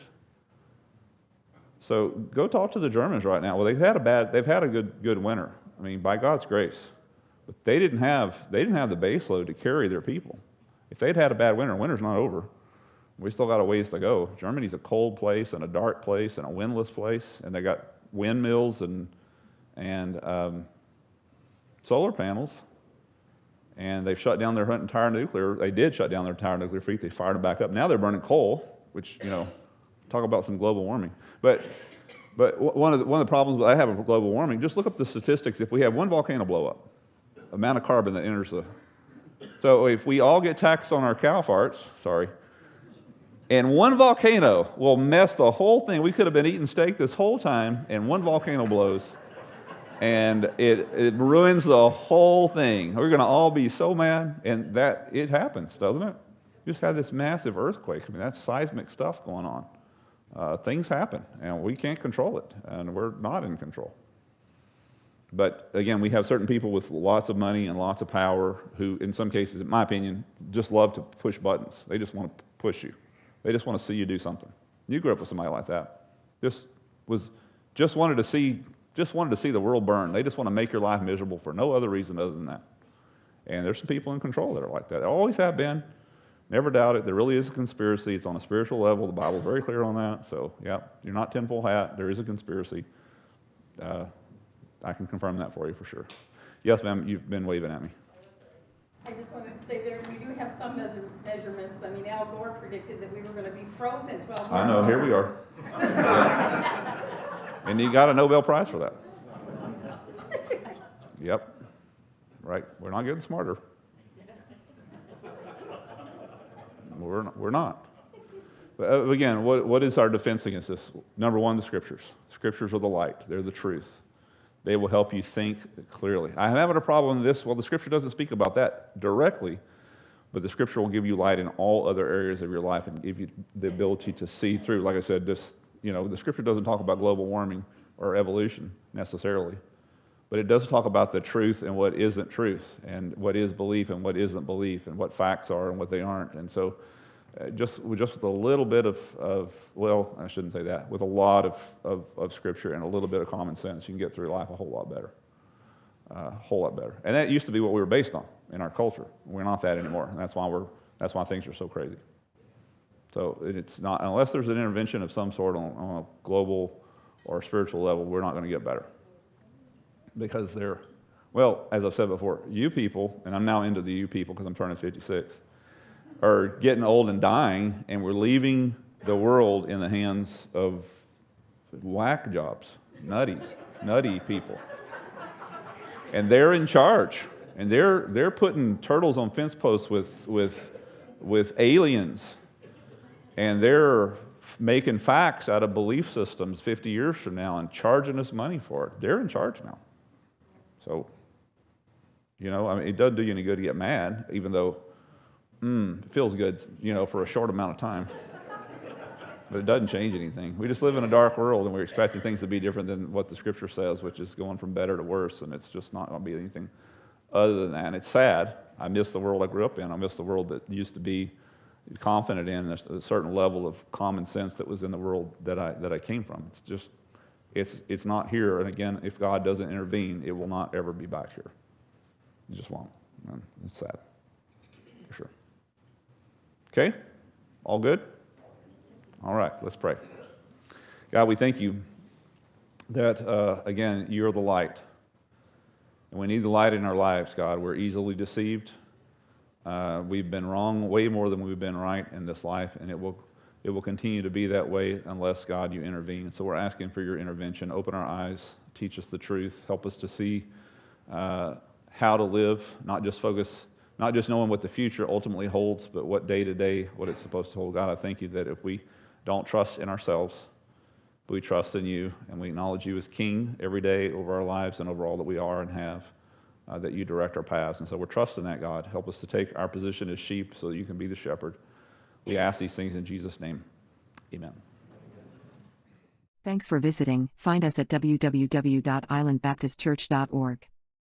So go talk to the Germans right now. Well, they've had a good winter. I mean, by God's grace, but they didn't have the base load to carry their people. If they'd had a bad winter, winter's not over. We still got a ways to go. Germany's a cold place and a dark place and a windless place, and they got windmills and solar panels, and they've shut down their entire nuclear. They did shut down their entire nuclear fleet. They fired them back up. Now they're burning coal, which talk about some global warming. But one of the problems that I have with global warming, just look up the statistics. If we have one volcano blow up, the amount of carbon that enters the. So if we all get taxed on our cow farts, and one volcano will mess the whole thing. We could have been eating steak this whole time, and one volcano blows. And it ruins the whole thing. We're going to all be so mad, and that it happens, doesn't it? You just had this massive earthquake. I mean, that's seismic stuff going on. Things happen, and we can't control it, and we're not in control. But again, we have certain people with lots of money and lots of power who, in some cases, in my opinion, just love to push buttons. They just want to push you. They just want to see you do something. You grew up with somebody like that. Just wanted to see the world burn. They just want to make your life miserable for no other reason other than that. And there's some people in control that are like that. There always have been. Never doubt it. There really is a conspiracy. It's on a spiritual level. The Bible's very clear on that. So, yeah, you're not tinfoil hat. There is a conspiracy. I can confirm that for you for sure. Yes, ma'am, you've been waving at me. I just wanted to say there, we do have some measurements. I mean, Al Gore predicted that we were going to be frozen 12 months I know, here we are. And he got a Nobel Prize for that. Yep. Right. We're not getting smarter. We're not. But again, what is our defense against this? Number one, the Scriptures. Scriptures are the light. They're the truth. They will help you think clearly. I'm having a problem with this. Well, the Scripture doesn't speak about that directly, but the Scripture will give you light in all other areas of your life and give you the ability to see through. Like I said, the Scripture doesn't talk about global warming or evolution necessarily, but it does talk about the truth and what isn't truth, and what is belief and what isn't belief, and what facts are and what they aren't. And so just with a little bit of well, I shouldn't say that, with a lot of Scripture and a little bit of common sense, you can get through life a whole lot better. A whole lot better. And that used to be what we were based on in our culture. We're not that anymore, and that's why things are so crazy. So it's not, unless there's an intervention of some sort on a global or spiritual level, we're not going to get better. Because as I've said before, you people, and I'm now into the you people because I'm turning 56, are getting old and dying, and we're leaving the world in the hands of whack jobs, nutty people. And they're in charge. And they're putting turtles on fence posts with aliens. And they're making facts out of belief systems 50 years from now and charging us money for it. They're in charge now. So, you know, I mean, it doesn't do you any good to get mad, even though it feels good, you know, for a short amount of time. But it doesn't change anything. We just live in a dark world, and we're expecting things to be different than what the Scripture says, which is going from better to worse, and it's just not going to be anything other than that. And it's sad. I miss the world I grew up in. I miss the world that used to be confident in. There's a certain level of common sense that was in the world that I came from. It's just, it's not here. And again, if God doesn't intervene, it will not ever be back here. It just won't. And it's sad, for sure. Okay? All good? All right, let's pray. God, we thank you that, again, you're the light. And we need the light in our lives, God. We're easily deceived. We've been wrong way more than we've been right in this life, and it will continue to be that way unless, God, you intervene. So we're asking for your intervention. Open our eyes, teach us the truth, help us to see how to live, not just knowing what the future ultimately holds, but what day to day, what it's supposed to hold. God, I thank you that if we don't trust in ourselves, but we trust in you, and we acknowledge you as King every day over our lives and over all that we are and have, that you direct our paths. And so we're trusting that, God. Help us to take our position as sheep so that you can be the shepherd. We ask these things in Jesus' name. Amen. Thanks for visiting. Find us at www.islandbaptistchurch.org.